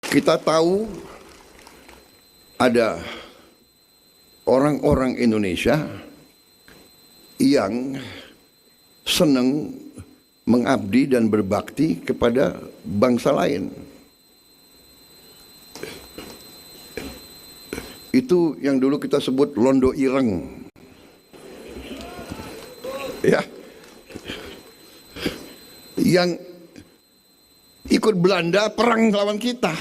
Kita tahu ada orang-orang Indonesia yang senang mengabdi dan berbakti kepada bangsa lain. Itu yang dulu kita sebut londo ireng. Ya. Yang ikut Belanda perang lawan kita.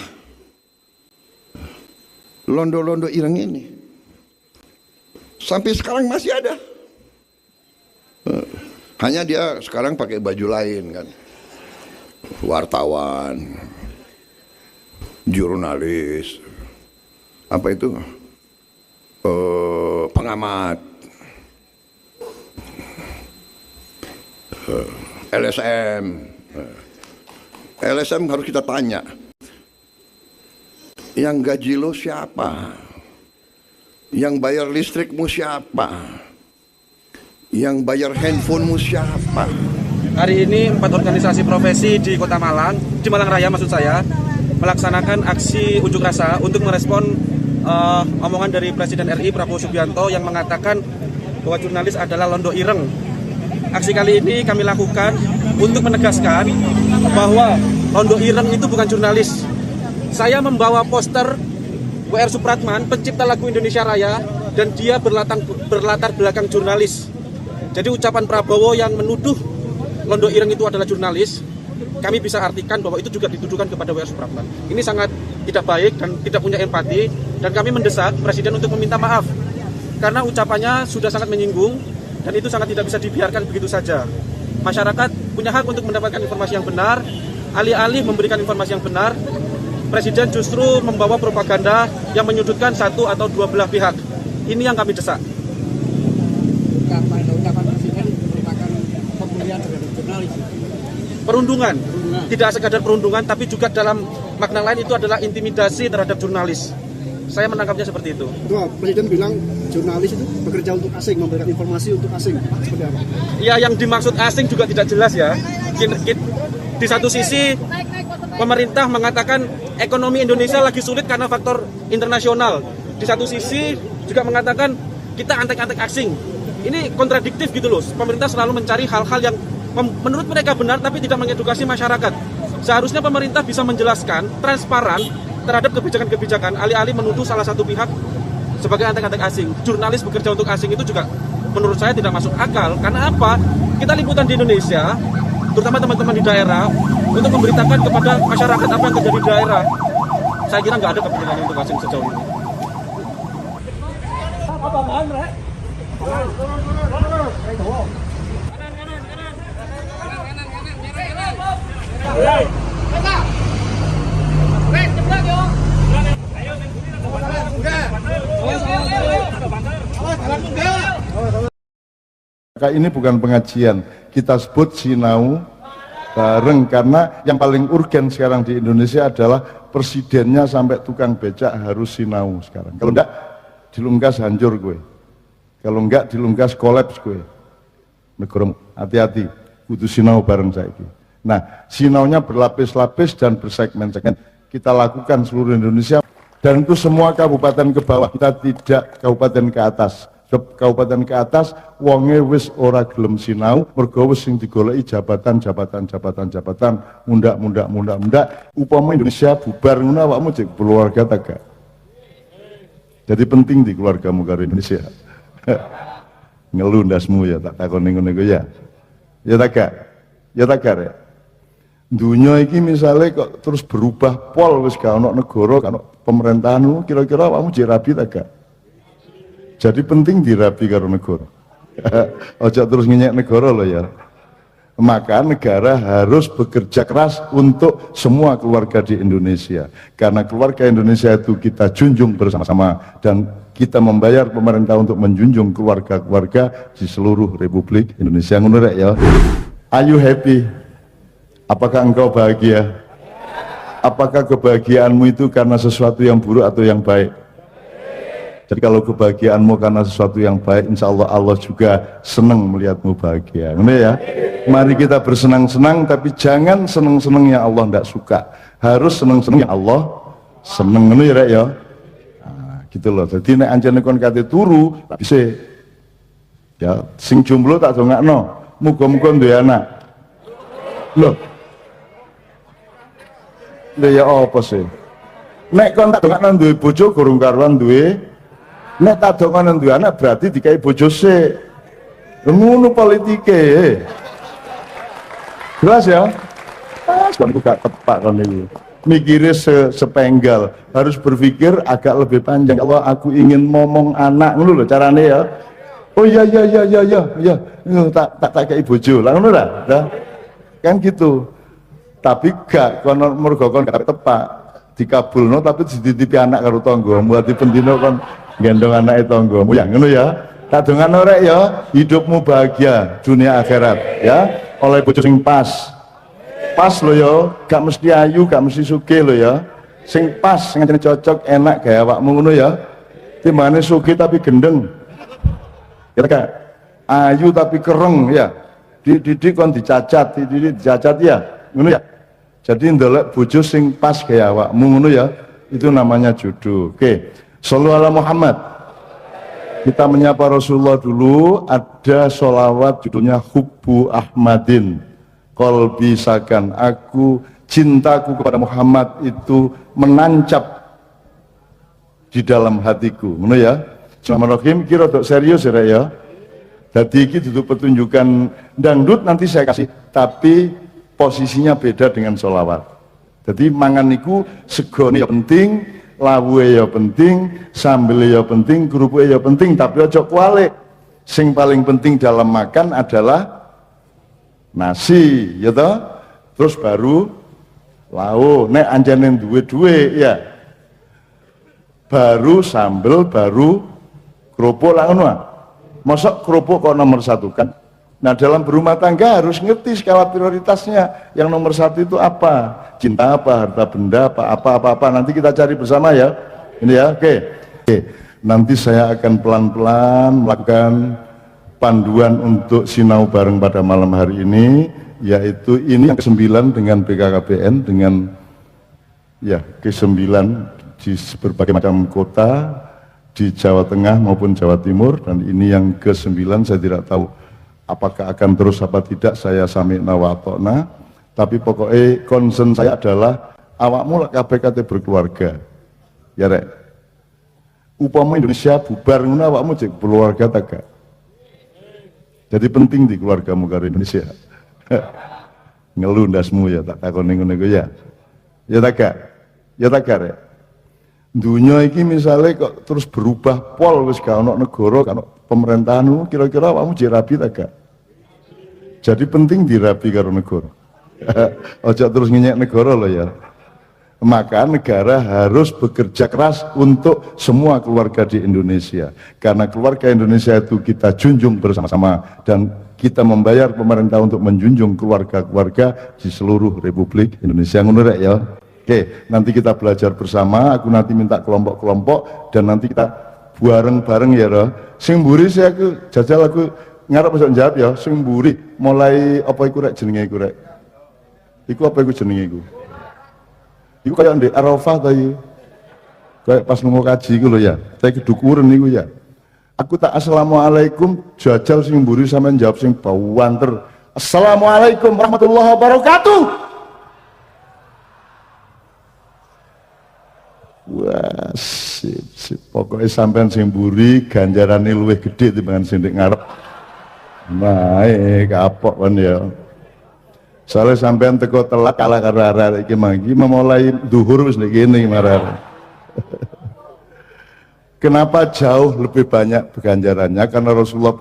Londo-londo ireng ini sampai sekarang masih ada. Hanya dia sekarang pakai baju lain kan. Wartawan, jurnalis, apa itu? Pengamat, LSM. LSM harus kita tanya, yang gaji lo siapa? Yang bayar listrikmu siapa? Yang bayar handphonemu siapa? Hari ini 4 organisasi profesi di Kota Malang, di Malang Raya maksud saya, melaksanakan aksi unjuk rasa untuk merespon omongan dari Presiden RI Prabowo Subianto yang mengatakan bahwa jurnalis adalah londo ireng. Aksi kali ini kami lakukan untuk menegaskan bahwa londo ireng itu bukan jurnalis. Saya membawa poster W.R. Supratman, pencipta lagu Indonesia Raya, dan dia berlatar belakang jurnalis. Jadi ucapan Prabowo yang menuduh londo ireng itu adalah jurnalis, kami bisa artikan bahwa itu juga dituduhkan kepada W.R. Supratman. Ini sangat tidak baik dan tidak punya empati, dan kami mendesak Presiden untuk meminta maaf karena ucapannya sudah sangat menyinggung dan itu sangat tidak bisa dibiarkan begitu saja. Masyarakat punya hak untuk mendapatkan informasi yang benar. Alih-alih memberikan informasi yang benar, Presiden justru membawa propaganda yang menyudutkan satu atau dua belah pihak. Ini yang kami desak. Ucapan Presiden merupakan pembulian terhadap jurnalis. Perundungan, tidak sekadar perundungan, tapi juga dalam makna lain itu adalah intimidasi terhadap jurnalis. Saya menangkapnya seperti itu. Presiden bilang jurnalis itu bekerja untuk asing, memberikan informasi untuk asing. Seperti apa? Ya, yang dimaksud asing juga tidak jelas ya. Di satu sisi pemerintah mengatakan ekonomi Indonesia lagi sulit karena faktor internasional. Di satu sisi juga mengatakan kita antek-antek asing. Ini kontradiktif gitu loh. Pemerintah selalu mencari hal-hal yang menurut mereka benar tapi tidak mengedukasi masyarakat. Seharusnya pemerintah bisa menjelaskan transparan terhadap kebijakan-kebijakan, alih-alih menuduh salah satu pihak sebagai antek-antek asing. Jurnalis bekerja untuk asing itu juga menurut saya tidak masuk akal. Karena apa? Kita liputan di Indonesia, terutama teman-teman di daerah, untuk memberitakan kepada masyarakat apa yang terjadi di daerah. Saya kira nggak ada kepentingan untuk asing sejauh ini. Ini bukan pengajian, kita sebut sinau bareng, karena yang paling urgen sekarang di Indonesia adalah presidennya sampai tukang becak harus sinau sekarang. Kalau enggak dilungkas hancur gue, kalau enggak dilungkas kolaps gue. Negara hati-hati, kudu sinau bareng saiki. Nah, sinaunya berlapis-lapis dan bersegmen-segmen. Kita lakukan seluruh Indonesia, dan itu semua kabupaten ke bawah, kita tidak kabupaten ke atas. Kabupaten ke atas wonge wis ora gelem sinau, mergo wis sing digoleki jabatan mundak. Upama Indonesia bubar ngono awakmu cek keluarga ta gak? Jadi penting di keluargamu karo Indonesia. Ngeluh ndasmu ya, tak takoni ngono iku ya. Ya ta gak? Ya ta gak rek? Dunia iki misalnya kok terus berubah pol, wis gak ono negara, gak ono pemerintahan, kira-kira awakmu jek rabi ta gak? Jadi penting dirapi karo negara. Ojo terus ngenyek negara loh ya. Maka negara harus bekerja keras untuk semua keluarga di Indonesia. Karena keluarga Indonesia itu kita junjung bersama-sama, dan kita membayar pemerintah untuk menjunjung keluarga-keluarga di seluruh Republik Indonesia. Ngono rek ya. Are you happy? Apakah engkau bahagia? Apakah kebahagiaanmu itu karena sesuatu yang buruk atau yang baik? Jadi kalau kebahagiaanmu karena sesuatu yang baik, insya Allah Allah juga senang melihatmu bahagia. Ini ya, mari kita bersenang-senang, tapi jangan senang-senang yang Allah tidak suka. Harus senang-senang yang Allah seneng ngono ya rek ya. Nah, gitu loh. Jadi nek anjene kon kate turu tak bisa. Ya, sing jomblo tak dongakno, muga-muga duwe anak. Loh. Lha ya apa sih? Nek kon tak dongakno duwe bojo gorong karuan duwe. Nek tak dongakno duwe anak berarti dikai bojo sik. Ngono politike. Jelas ya? Kamu gak tepat kan ini. Mikirnya sepenggal, harus berpikir agak lebih panjang. Kalau aku ingin ngomong anak, ngono lho carane ya. Oh iya, tak kayak bojo. Lah ngono lah. Kan gitu. Tapi gak kono mergo kon gak tepak dikabulno tapi dititipi anak karo tanggamu. Berarti pendino kon gendong anake tanggamu. Ya ngono ya. Tak dongakno rek ya, hidupmu bahagia dunia akhirat ya. Oleh bojo sing pas lo ya, gak mesti ayu, gak mesti sugih lo ya. Sing pas, sing cocok, enak gaya awakmu ngono ya. Timbangane sugih tapi gendeng. Ya Kak. Ayu tapi kereng ya. Dididik kon dicacat, dicacat ya. Ngono ya. Jadi ndelok bojo sing pas gaya awakmu ngono ya. Itu namanya jodoh. Oke. Shallallahu ala Muhammad. Kita menyapa Rasulullah dulu. Ada sholawat judulnya Hubbu Ahmadin. Qalbi sakan, aku cintaku kepada Muhammad itu menancap di dalam hatiku. Ngono ya. Bismillahirrahmanirrahim, kira dok serius ya ya. Jadi iki duduk pertunjukan dangdut nanti saya kasih, tapi posisinya beda dengan sholawat. Jadi mangan niku segone ya penting, lawuhe ya penting, sambele ya penting, kerupuke ya penting, tapi aja kualik. Sing paling penting dalam makan adalah nasi, ya toh? Terus baru lauk. Nek anjane duwe ya. Baru sambel, baru kerupuk lah ngono. Mosok kerupuk kok nomor satu kan? Nah, dalam berumah tangga harus ngerti skala prioritasnya. Yang nomor satu itu apa? Cinta apa, harta benda apa. Nanti kita cari bersama ya. Ini ya, oke. Nanti saya akan pelan-pelan melakukan panduan untuk sinau bareng pada malam hari ini, yaitu ini yang ke-9 dengan BKKBN, dengan ya ke-9 di berbagai macam kota di Jawa Tengah maupun Jawa Timur, dan ini yang ke-9. Saya tidak tahu apakah akan terus apa tidak, saya sami'na wa ata'na, tapi pokoknya concern saya adalah awakmu lek kabeh kate berkeluarga ya rek, upama Indonesia bubar ngono awakmu cek keluarga ta gak? Jadi penting di keluargamu karo Indonesia. Ngeluh ndasmu ya, tak takoni ngono iku ya. Ya tak gak? Ya tak gak rek? Dunia iki misalnya kok terus berubah pol, wis gak ono negara, gak ono pemerintahan, kira-kira awakmu jek rabi tak gak? Jadi penting dirabi karo negara. Ojo terus ngenyek negara loh ya. Maka negara harus bekerja keras untuk semua keluarga di Indonesia, karena keluarga Indonesia itu kita junjung bersama-sama, dan kita membayar pemerintah untuk menjunjung keluarga-keluarga di seluruh Republik Indonesia. Ngono rek ya. Oke, nanti kita belajar bersama, aku nanti minta kelompok-kelompok dan nanti kita bareng-bareng ya roh. Sing mburi saya aku jajal aku ngarep bisa jawab ya, sing mburi mulai apa iku rek jenenge iku rek? Iku apa iku jenenge iku? Iku kayak di Arafah tadi, kayak pas nunggu kaji iku lho ya. Saya kedukuran iku ya. Aku tak assalamualaikum, jajal sing mburi sampean jawab sing bawanter. Assalamualaikum warahmatullahi wabarakatuh. Wah, sip. Pokoknya sampean sing mburi ganjarane luwih gede timbangan sing ndek ngarep. Baik, kapok kan ya. Soalnya sampean teko telat kalah karo arek iki mangki memulai duhur wis ndek kene marah. Kenapa jauh lebih banyak ganjarannya? Karena Rasulullah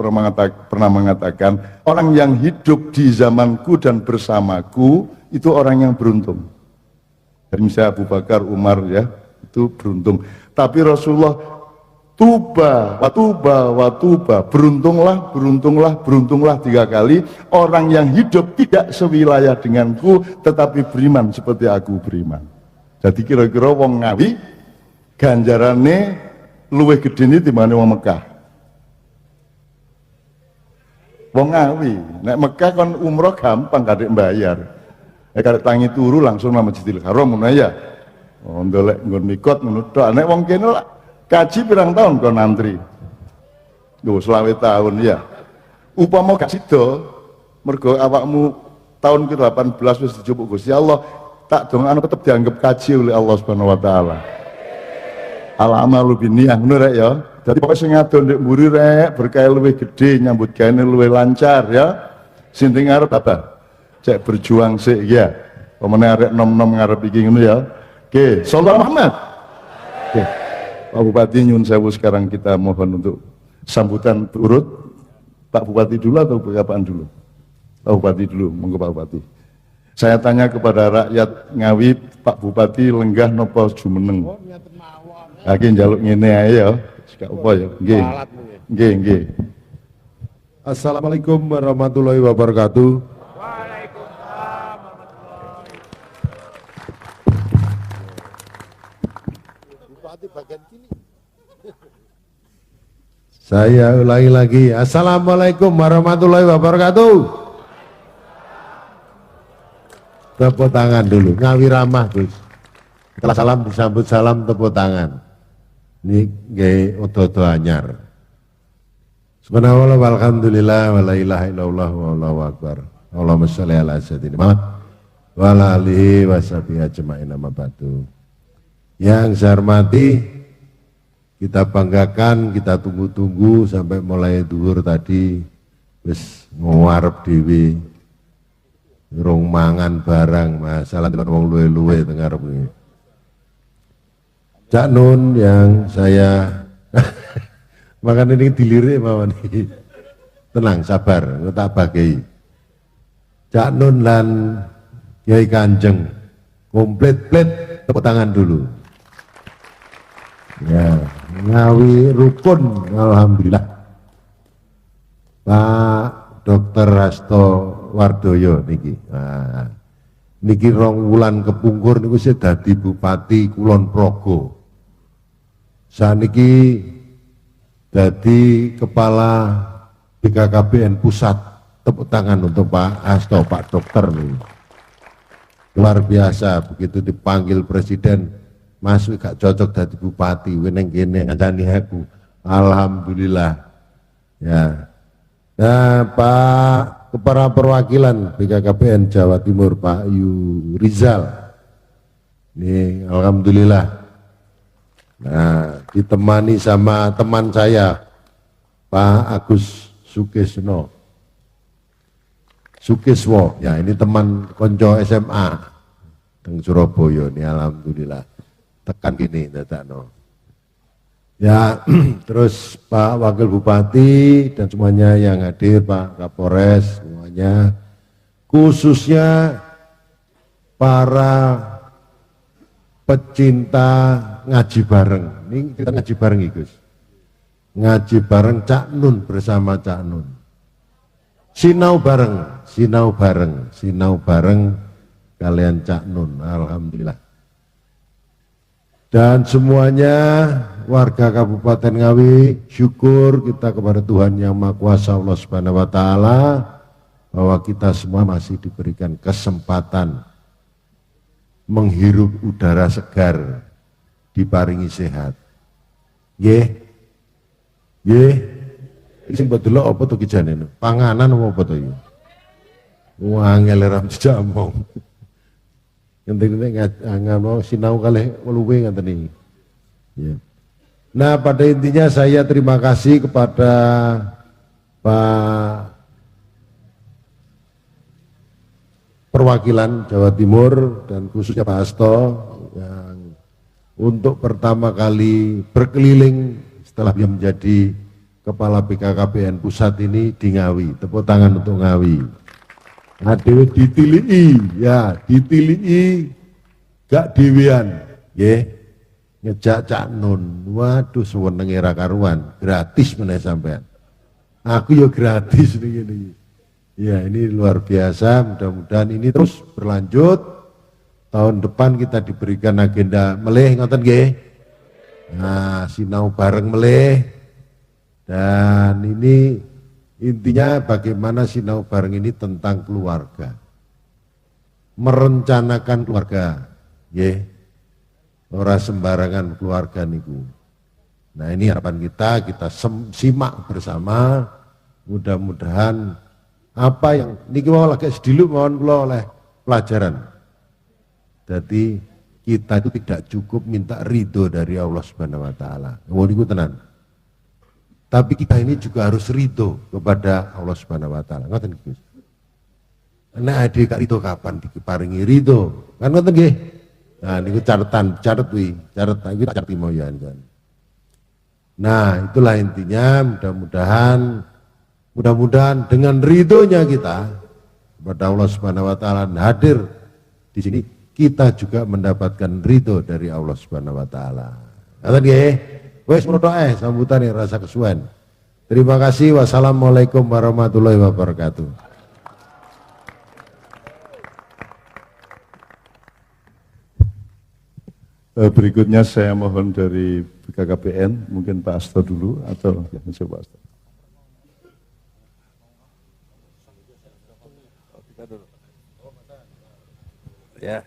pernah mengatakan orang yang hidup di zamanku dan bersamaku itu orang yang beruntung. Jadi misalnya Abu Bakar, Umar ya, itu beruntung. Tapi Rasulullah tuba, beruntunglah 3 kali orang yang hidup tidak sewilayah denganku tetapi beriman seperti aku beriman. Jadi kira-kira wong Ngawi ganjarane luwih gedene timbangane wong Mekah. Wong Ngawi, nek Mekah kon umroh gampang kadek bayar. Karek tangi turu langsung nang Masjidil Haram ngono ya. Oh, ndolek nggon mikot ngono tok. Nek wong kene lah kaji pirang tahun kon antri. Yo 20 tahun ya. Upama gak sida mergo awakmu tahun ke-18 wis dijupuk Gusti Allah, tak dongakno tetep dianggap kaji oleh Allah Subhanahu wa taala. Al-amalu binniyah ngono rek ya. Dadi pokoke sing ngadon ndek mburi rek berkah luwih gedhe, nyambut gawe luwih lancar ya. Sing ngarep apa? Cek berjuang sik ya. Pemene arek nom-nom ngarep iki ngono ya. Oke, sallallahu Muhammad. Oke. Pak Bupati nyun sewu sekarang kita mohon untuk sambutan urut. Pak Bupati dulu atau Bapak dulu? Pak Bupati dulu, monggo Pak Bupati. Saya tanya kepada rakyat Ngawi, Pak Bupati lenggah napa jumeneng? Lagi njaluk ngene ae ya. Gak apa ya. Nggih. Nggih, nggih. Assalamualaikum warahmatullahi wabarakatuh. Saya ulangi lagi. Assalamualaikum warahmatullahi wabarakatuh. Tepuk tangan dulu. Ngawi ramah, Gus. Setelah salam disambut salam, tepuk tangan. Ini nggih odo-odo anyar. Subhanallah walhamdulillah wa la ilaha illallah wallahu akbar. Allahumma sholli ala sayyidina Muhammad wa ala alihi wa sahbihi ajma'in amma ba'du. Yang saya hormati, kita banggakan, kita tunggu-tunggu sampai mulai duhur tadi wis ngarep dhewe rong mangan barang, masalah dengan wong luwe-luwe teng ngarep iki. Cak Nun yang saya makan ini dilirik mawon iki. Tenang, sabar, tak bagai. Cak Nun lan Kiai Kanjeng komplit-plit, tepuk tangan dulu. Ya, Ngawi rukun, alhamdulillah. Pak Dr. Hasto Wardoyo niki. Nah, niki rong wulan kepungkur niku sing dadi Bupati Kulon Progo. Saniki dadi kepala BKKBN pusat. Tepuk tangan untuk Pak Hasto, Pak Dokter nih. Luar biasa, begitu dipanggil presiden masuk gak cocok dadi bupati, weneng kene ngancani aku. Alhamdulillah. Ya. Nah, Pak Kepala Perwakilan BKKBN Jawa Timur Pak Yu Rizal. Ini alhamdulillah. Nah, ditemani sama teman saya Pak Agus Sukesno. Sukeswo, ya ini teman konco SMA teng Surabaya ini alhamdulillah. Tekan gini dadakno. Ya, terus Pak Wakil Bupati dan semuanya yang hadir, Pak Kapolres semuanya, khususnya para pecinta ngaji bareng. Ini kita ngaji bareng Gus. Ngaji bareng Cak Nun bersama Cak Nun. Sinau bareng, sinau bareng, sinau bareng kalian Cak Nun, alhamdulillah. Dan semuanya warga Kabupaten Ngawi, syukur kita kepada Tuhan Yang Maha Kuasa Allah Subhanahu wa taala bahwa kita semua masih diberikan kesempatan menghirup udara segar, diparingi sehat. Nggih. Nggih. Sing betul apa to kijane? Panganan apa to iki? Wah, angel ram jejak omong. Ngene ngano sinau kalih luwe ngoten iki. Ya. Nah, pada intinya saya terima kasih kepada Pak Perwakilan Jawa Timur dan khususnya Pak Hasto yang untuk pertama kali berkeliling setelah dia menjadi Kepala BKKBN pusat ini di Ngawi. Tepuk tangan untuk Ngawi. Nah, dewe ditilii, ya ditilii gak dewean, ya ngejak Cak Nun. Waduh, sewenenge ra karuan, gratis meneh sampean. Aku ya gratis ini. Ya, ini luar biasa. Mudah-mudahan ini terus berlanjut. Tahun depan kita diberikan agenda meleh, ngoten nggih. Nah, sinau bareng meleh. Dan ini intinya bagaimana sinau bareng ini tentang keluarga. Merencanakan keluarga. Yeah. ora sembarangan keluarga niku. Nah ini harapan kita simak bersama, mudah-mudahan apa yang niki mau lagi sedilu mohon kula oleh pelajaran. Jadi kita itu tidak cukup minta ridho dari Allah Subhanahu wa taala. Mohon niku tenan. Tapi kita ini juga harus ridho kepada Allah Subhanahu wa taala. Ngoten Gus. Nek ade gak ridho kapan diparingi ridho? Kan ngoten nggih. Nah niku catet iki tak catet moyan kan. Nah, itulah intinya, mudah-mudahan dengan ridhonya kita kepada Allah Subhanahu wa taala hadir di sini, kita juga mendapatkan ridho dari Allah Subhanahu wa taala. Ngoten nggih. Wis menawa sambutan rasa kesuwen. Terima kasih. Wassalamualaikum warahmatullahi wabarakatuh. Berikutnya saya mohon dari BKKBN, mungkin Pak Asto dulu atau ya, coba Asto. Ya.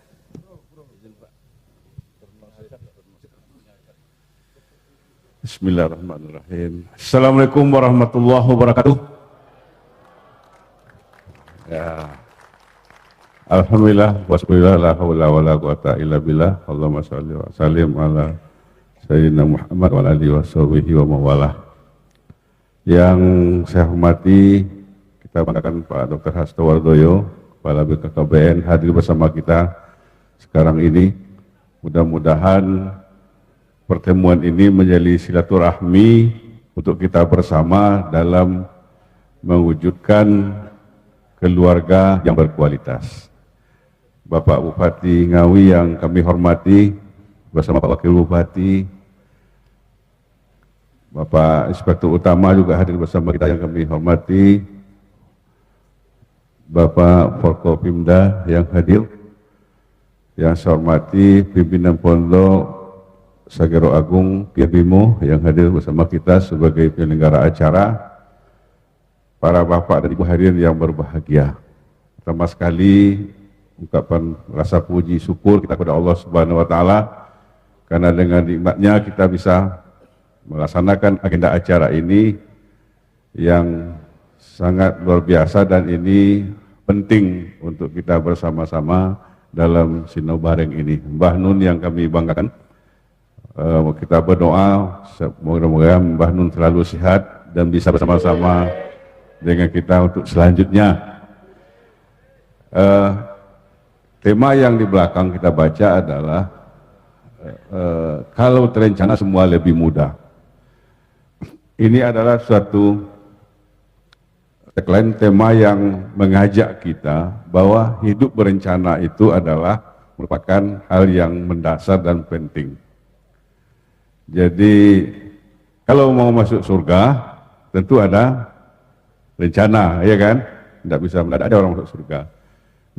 Bismillahirrahmanirrahim. Assalamualaikum warahmatullahi wabarakatuh. Ya. Alhamdulillah, wasbillah, la haula wa la quwata illa billah. Allahumma sholli wa sallim ala Sayyidina Muhammad wa alihi wa sahbihi wa mawalah. Yang saya hormati, kita banggakan Pak Dr. Hasto Wardoyo, Kepala BKKBN hadir bersama kita sekarang ini. Mudah-mudahan pertemuan ini menjadi silaturahmi untuk kita bersama dalam mewujudkan keluarga yang berkualitas. Bapak Bupati Ngawi yang kami hormati, bersama Pak Wakil Bupati, Bapak Inspektur Utama juga hadir bersama kita yang kami hormati, Bapak Forkopimda yang hadir, yang saya hormati pimpinan Pondok Sagero Agung Kiai Bimo yang hadir bersama kita sebagai penyelenggara acara, para bapak dan ibu hadirin yang berbahagia. Pertama sekali ungkapan rasa puji syukur kita kepada Allah Subhanahu wa taala karena dengan nikmatnya kita bisa melaksanakan agenda acara ini yang sangat luar biasa dan ini penting untuk kita bersama-sama dalam Sinau Bareng ini. Mbah Nun yang kami banggakan, kita berdoa semoga Mbah Nun selalu sehat dan bisa bersama-sama dengan kita untuk selanjutnya. Tema yang di belakang kita baca adalah kalau terencana semua lebih mudah. Ini adalah suatu tagline, tema yang mengajak kita bahwa hidup berencana itu adalah merupakan hal yang mendasar dan penting. Jadi kalau mau masuk surga tentu ada rencana, ya kan? Tidak bisa mendadak ada orang masuk surga.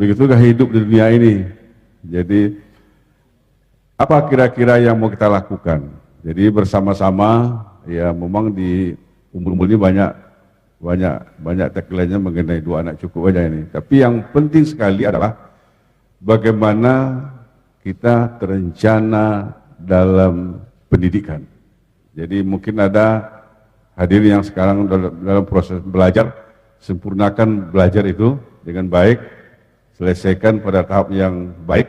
Begitulah hidup di dunia ini. Jadi apa kira-kira yang mau kita lakukan? Jadi bersama-sama, ya memang di umur ini banyak tagline-nya mengenai 2 anak cukup aja ini. Tapi yang penting sekali adalah bagaimana kita terencana dalam pendidikan. Jadi mungkin ada hadirin yang sekarang dalam proses belajar, sempurnakan belajar itu dengan baik, selesaikan pada tahap yang baik,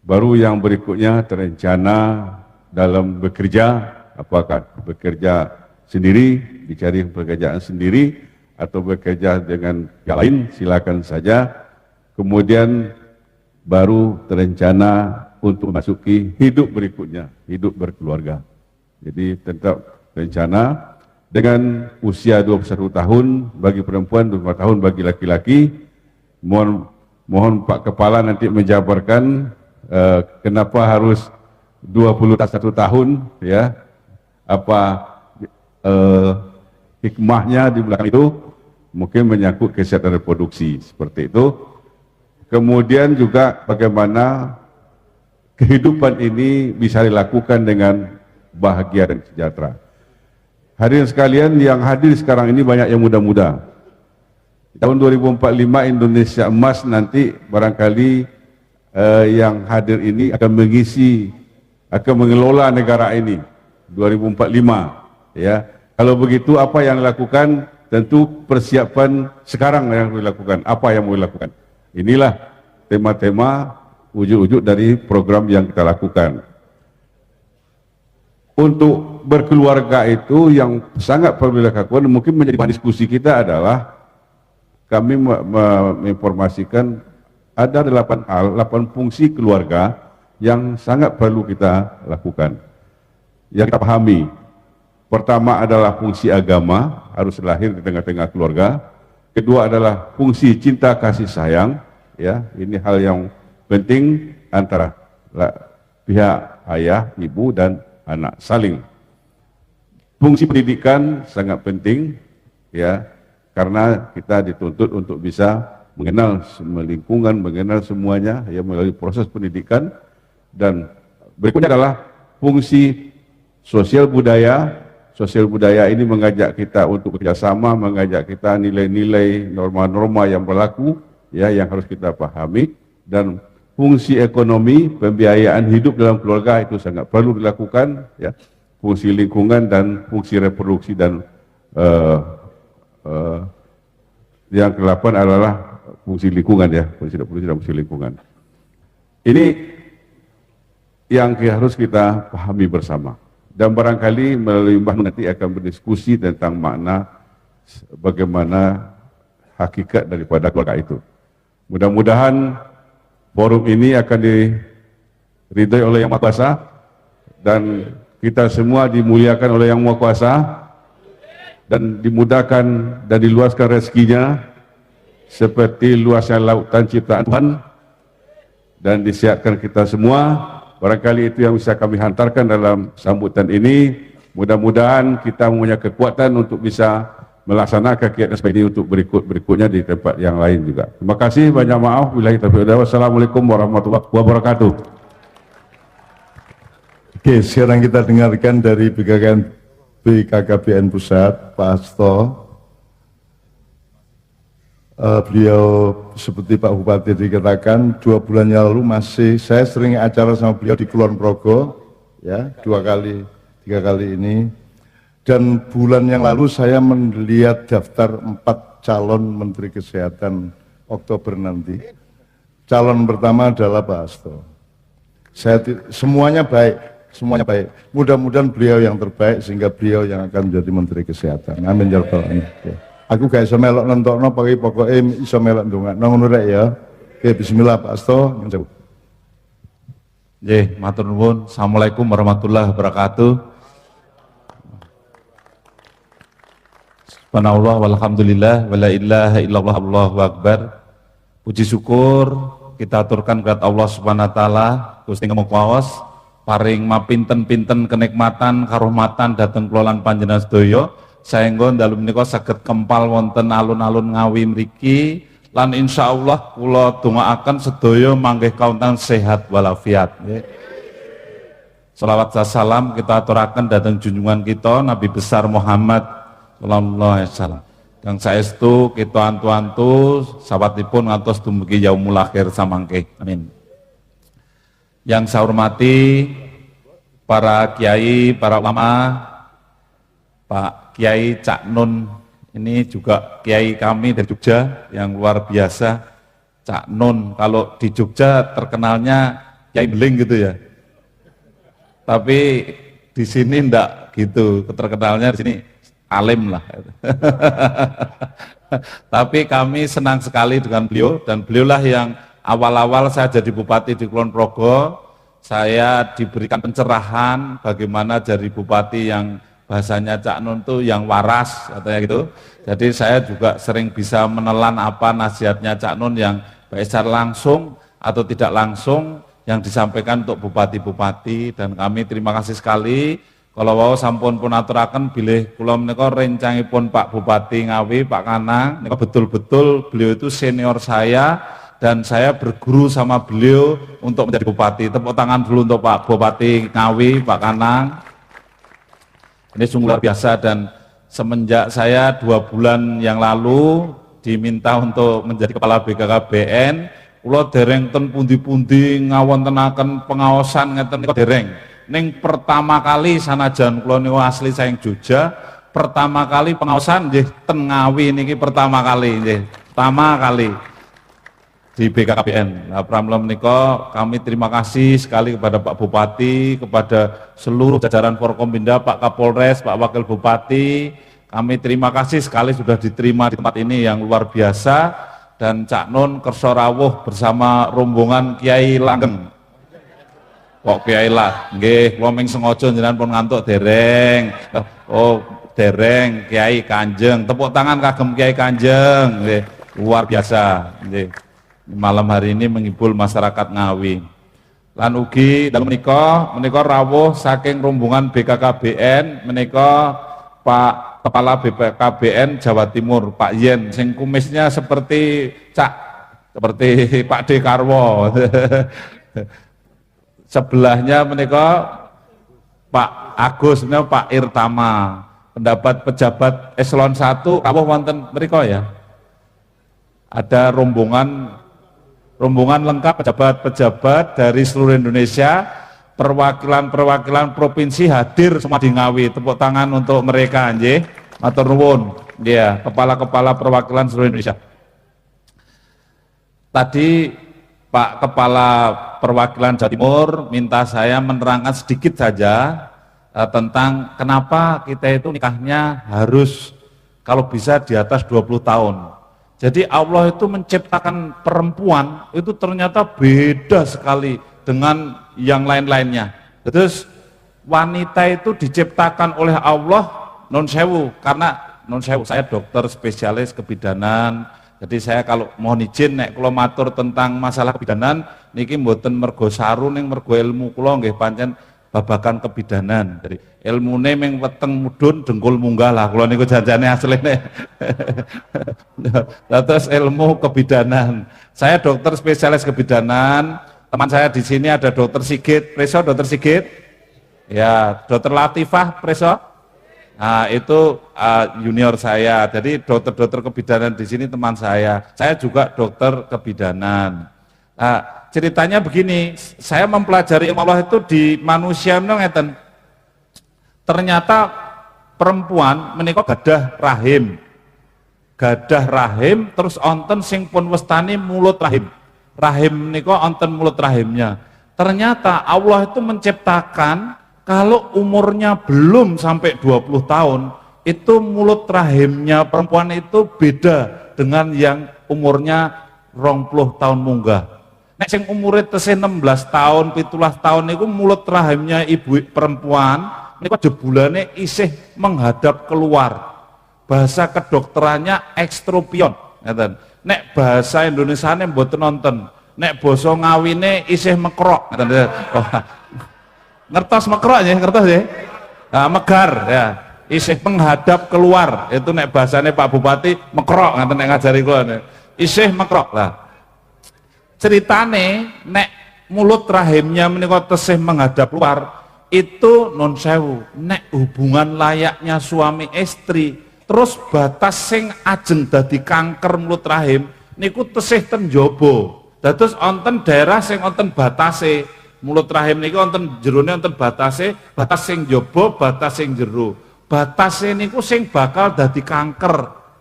baru yang berikutnya terencana dalam bekerja, apakah bekerja sendiri, dicari pekerjaan sendiri, atau bekerja dengan yang lain, silakan saja, kemudian baru terencana untuk memasuki hidup berikutnya, hidup berkeluarga. Jadi tetap rencana dengan usia 21 tahun bagi perempuan, 24 tahun bagi laki-laki. Mohon Pak Kepala nanti menjabarkan kenapa harus 21 tahun, ya, apa hikmahnya di belakang itu, mungkin menyangkut kesehatan reproduksi seperti itu. Kemudian juga bagaimana kehidupan ini bisa dilakukan dengan bahagia dan sejahtera. Hadirin sekalian yang hadir sekarang ini banyak yang muda-muda. Tahun 2045 Indonesia emas nanti barangkali yang hadir ini akan mengisi akan mengelola negara ini 2045, ya. Kalau begitu apa yang dilakukan? Tentu persiapan sekarang yang dilakukan. Apa yang mau dilakukan? Inilah tema-tema wujud-wujud dari program yang kita lakukan. Untuk berkeluarga itu yang sangat perlu dilakukan, mungkin menjadi bahan diskusi kita adalah kami menginformasikan ada 8 hal, 8 fungsi keluarga yang sangat perlu kita lakukan, yang kita pahami. Pertama adalah fungsi agama, harus lahir di tengah-tengah keluarga. Kedua adalah fungsi cinta kasih sayang, ya, ini hal yang penting antara pihak ayah, ibu dan anak saling. Fungsi pendidikan sangat penting, ya, karena kita dituntut untuk bisa mengenal semua lingkungan, mengenal semuanya, ya, melalui proses pendidikan. Dan berikutnya adalah fungsi sosial budaya. Sosial budaya ini mengajak kita untuk bekerjasama, mengajak kita nilai-nilai, norma-norma yang berlaku, ya, yang harus kita pahami. Dan fungsi ekonomi, pembiayaan hidup dalam keluarga itu sangat perlu dilakukan, ya. Fungsi lingkungan dan fungsi reproduksi dan yang ke-8 adalah fungsi lingkungan, ya, fungsi reproduksi dan fungsi lingkungan. Ini yang harus kita pahami bersama. Dan barangkali melalui Mbah nanti akan berdiskusi tentang makna bagaimana hakikat daripada keluarga itu. Mudah-mudahan forum ini akan diridhai oleh Yang Maha Kuasa dan kita semua dimuliakan oleh Yang Maha Kuasa dan dimudahkan dan diluaskan rezekinya seperti luasnya lautan ciptaan Tuhan dan disiapkan kita semua. Barangkali itu yang bisa kami hantarkan dalam sambutan ini. Mudah-mudahan kita mempunyai kekuatan untuk bisa melaksanakan kegiatan seperti ini untuk berikutnya di tempat yang lain juga. Terima kasih, banyak maaf. Wassalamualaikum warahmatullahi wabarakatuh. Oke, sekarang kita dengarkan dari BKKBN Pusat, Pak Hasto. Beliau seperti Pak Bupati dikatakan 2 bulan yang lalu saya sering acara sama beliau di Kulon Progo, ya, 2 kali 3 kali ini. Dan bulan yang lalu saya melihat daftar 4 calon Menteri Kesehatan Oktober nanti. Calon pertama adalah Pak Hasto. Semuanya baik, semuanya baik. Mudah-mudahan beliau yang terbaik sehingga beliau yang akan menjadi Menteri Kesehatan. Amin ya rabbal alamin. Aku gak iso melok nentokno pokoke iso melok ndongakno ngono rek ya. Oke, bismillah Pak Hasto. Nggih, matur nuwun. Assalamualaikum warahmatullahi wabarakatuh. Subhanallah walhamdulillah wala ilaha illallah Allahu akbar. Puji syukur kita aturkan kepada Allah Subhanahu wa taala, Gusti Ngemawaos paring mapinten-pinten kenikmatan karuhmatan dhateng kula lan panjenengan sedaya. Saengga dalu menika saged kempal wonten alun-alun Ngawi mriki lan insyaallah kula dongaaken sedaya manggih kauntan sehat walafiat nggih. Shalawat salam kita aturaken dhateng junjungan kita Nabi besar Muhammad sallallahu alaihi wasallam. Kang saestu kita antu-antu sahabatipun ngantos dumugi yaumul akhir samangke. Amin. Yang saya hormati para kiai, para ulama, Pak Kiai Cak Nun, ini juga kiai kami dari Jogja yang luar biasa. Cak Nun, kalau di Jogja terkenalnya Kiai Beling gitu ya. Tapi di sini enggak gitu, terkenalnya di sini alim lah. Tapi kami senang sekali dengan beliau dan beliaulah yang awal-awal saya jadi bupati di Kulon Progo, saya diberikan pencerahan bagaimana jadi bupati yang bahasanya Cak Nun itu yang waras katanya gitu. Jadi saya juga sering bisa menelan apa nasihatnya Cak Nun yang baik secara langsung atau tidak langsung yang disampaikan untuk bupati-bupati dan kami terima kasih sekali. Kalau wau sampun pun aturaken bilih kula menika rencangipun Pak Bupati Ngawi, Pak Kanang, nika betul-betul beliau itu senior saya dan saya berguru sama beliau untuk menjadi bupati. Tepuk tangan dulu untuk Pak Bupati Ngawi, Pak Kanang. Ini sungguh luar biasa dan semenjak saya 2 bulan yang lalu diminta untuk menjadi kepala BKKBN, kula dereng ten pundi-pundi ngawontenaken pengawasan ngeten niku dereng. ning pertama kali sanajan kula niku asli saking Jogja, pertama kali pengawasan nggih ten Ngawi niki pertama kali nggih. Pertama kali di BKKBN. Nah, pramila menika kami terima kasih sekali kepada Pak Bupati, kepada seluruh jajaran Forkompinda, Pak Kapolres, Pak Wakil Bupati. Kami terima kasih sekali sudah diterima di tempat ini yang luar biasa, dan Cak Nun kersa rawuh bersama rombongan Kiai Langgeng. Kok Kiai lah, nggih, kula ming sengaja jenengan pun ngantuk dereng. Oh, dereng Kiai Kanjeng. Tepuk tangan kagem Kiai Kanjeng, nggih. Luar biasa, nggih. Malam hari ini menghibur masyarakat Ngawi. Lan ugi dalem menika rawuh saking rombongan BKKBN menika Pak Kepala BKKBN Jawa Timur, Pak Yen, sing kumisnya seperti Pak Dekarwo. Sebelahnya menika Pak Agus, Pak Irtama. Pendapat pejabat eselon 1 rawuh wonten mriku ya. Ada rombongan lengkap pejabat-pejabat dari seluruh Indonesia, perwakilan provinsi hadir semua di Ngawi. Tepuk tangan untuk mereka nggih. Matur nuwun. Ya, kepala-kepala perwakilan seluruh Indonesia. Tadi Pak Kepala Perwakilan Jawa Timur minta saya menerangkan sedikit saja tentang kenapa kita itu nikahnya harus kalau bisa di atas 20 tahun. Jadi Allah itu menciptakan perempuan itu ternyata beda sekali dengan yang lain-lainnya. Terus wanita itu diciptakan oleh Allah non sewu, karena non sewu saya dokter spesialis kebidanan. Jadi saya kalau mohon izin nek kula matur tentang masalah kebidanan niki mboten mergo saru ning mergo ilmu kula nggih pancen babagan kebidanan. Jadi ilmune ming weteng mudhun dengkul munggah lah kula niku janjane asline. Terus ilmu kebidanan. Saya dokter spesialis kebidanan. Teman saya di sini ada Dokter Sigit. Preso Dokter Sigit? Ya, Dokter Latifah Preso? Nah, itu junior saya. Jadi dokter-dokter kebidanan di sini teman saya. Saya juga dokter kebidanan. Nah, ceritanya begini, saya mempelajari ilmu Allah itu di manusia ngeten. Ternyata perempuan menika gadah rahim. Gadah rahim terus onten sing pun wastani mulut rahim. Rahim menika onten mulut rahimnya. Ternyata Allah itu menciptakan kalau umurnya belum sampai 20 tahun itu mulut rahimnya perempuan itu beda dengan yang umurnya 20 tahun munggah. Nek sing umure tesih 16 tahun, 17 tahun niku mulut rahimnya ibu perempuan niku jebulane isih menghadap keluar. Bahasa kedokterannya ekstropion, ngeten. Nek bahasa Indonesiane mboten nonton. Nek basa Ngawine isih mekrok, ngeten. Oh, ngertos mekrok ya, ngertos ya? Nah, megar ya. Isih menghadap keluar. Itu nek bahasane Pak Bupati mekrok, ngeten nek ngajari kula. Isih mekrok lah. Ceritane nek mulut rahimnya menika tesih menghadap keluar itu non sewu nek hubungan layaknya suami istri terus batas sing ajeng dadi kanker mulut rahim niku tesih ten njaba dados wonten daerah sing wonten batase mulut rahim niku wonten jerone wonten batase batas sing njaba batas sing jero batase niku sing bakal dadi kanker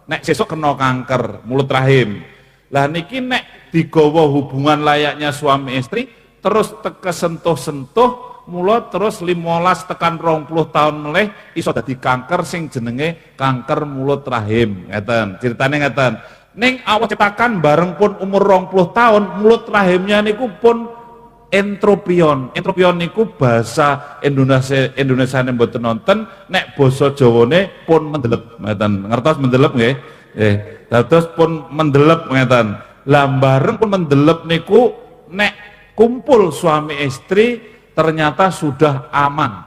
nek sesuk kena kanker mulut rahim. Lah niki nek digawa hubungan layaknya suami istri terus kesentuh-sentuh mula terus 15 tekan 20 tahun meleh iso dadi kanker sing jenenge kanker mulut rahim ngeten ceritane ngeten ning Allah ciptakan bareng pun umur 20 tahun mulut rahimnya niku pun entropion niku bahasa Indonesia mboten nonton nek basa Jawane pun mendelep ngeten ngertos mendelep nggih dados pun mendelep ngeten. Lah bareng pun mendelep niku nek kumpul suami istri ternyata sudah aman.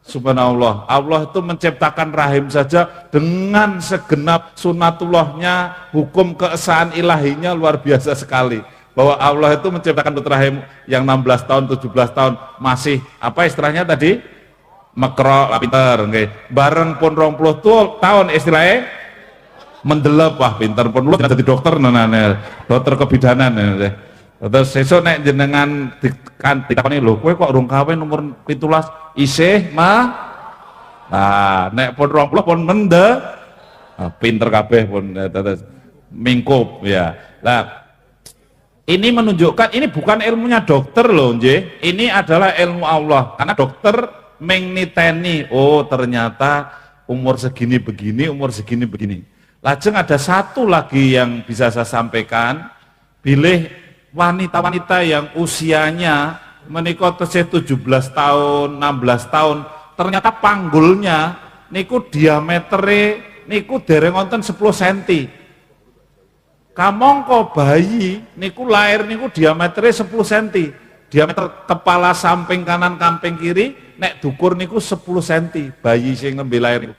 Subhanallah. Allah itu menciptakan rahim saja dengan segenap sunatullahnya, hukum keesaan ilahinya luar biasa sekali. Bahwa Allah itu menciptakan rahim yang 16 tahun, 17 tahun masih apa istilahnya tadi? Mekrok, pinter nggih. Bareng pun 20 tahun istilahnya mendelep wah pinter pun lu jadi dokter nana dokter kebidanan Terus sesuk nek jenengan ditakoni lho, kowe kok urung kawin umur 17 isih mah. Nah, nek pun 20 pun mende. Nah, pinter kabeh pun terus mingkup ya. Nah, ini menunjukkan ini bukan ilmunya dokter loh, nggih. Ini adalah ilmu Allah. Karena dokter mengniteni, oh ternyata umur segini begini, umur segini begini. Lajeng ada satu lagi yang bisa saya sampaikan, bilih wanita-wanita yang usianya menikah tesih 17 tahun, 16 tahun, ternyata panggulnya niku diametere niku dereng wonten 10 cm. Kamangka bayi niku lahir niku diametere 10 cm. Diameter kepala samping kanan samping kiri nek dukur niku 10 cm bayi sing nembe lahir niku.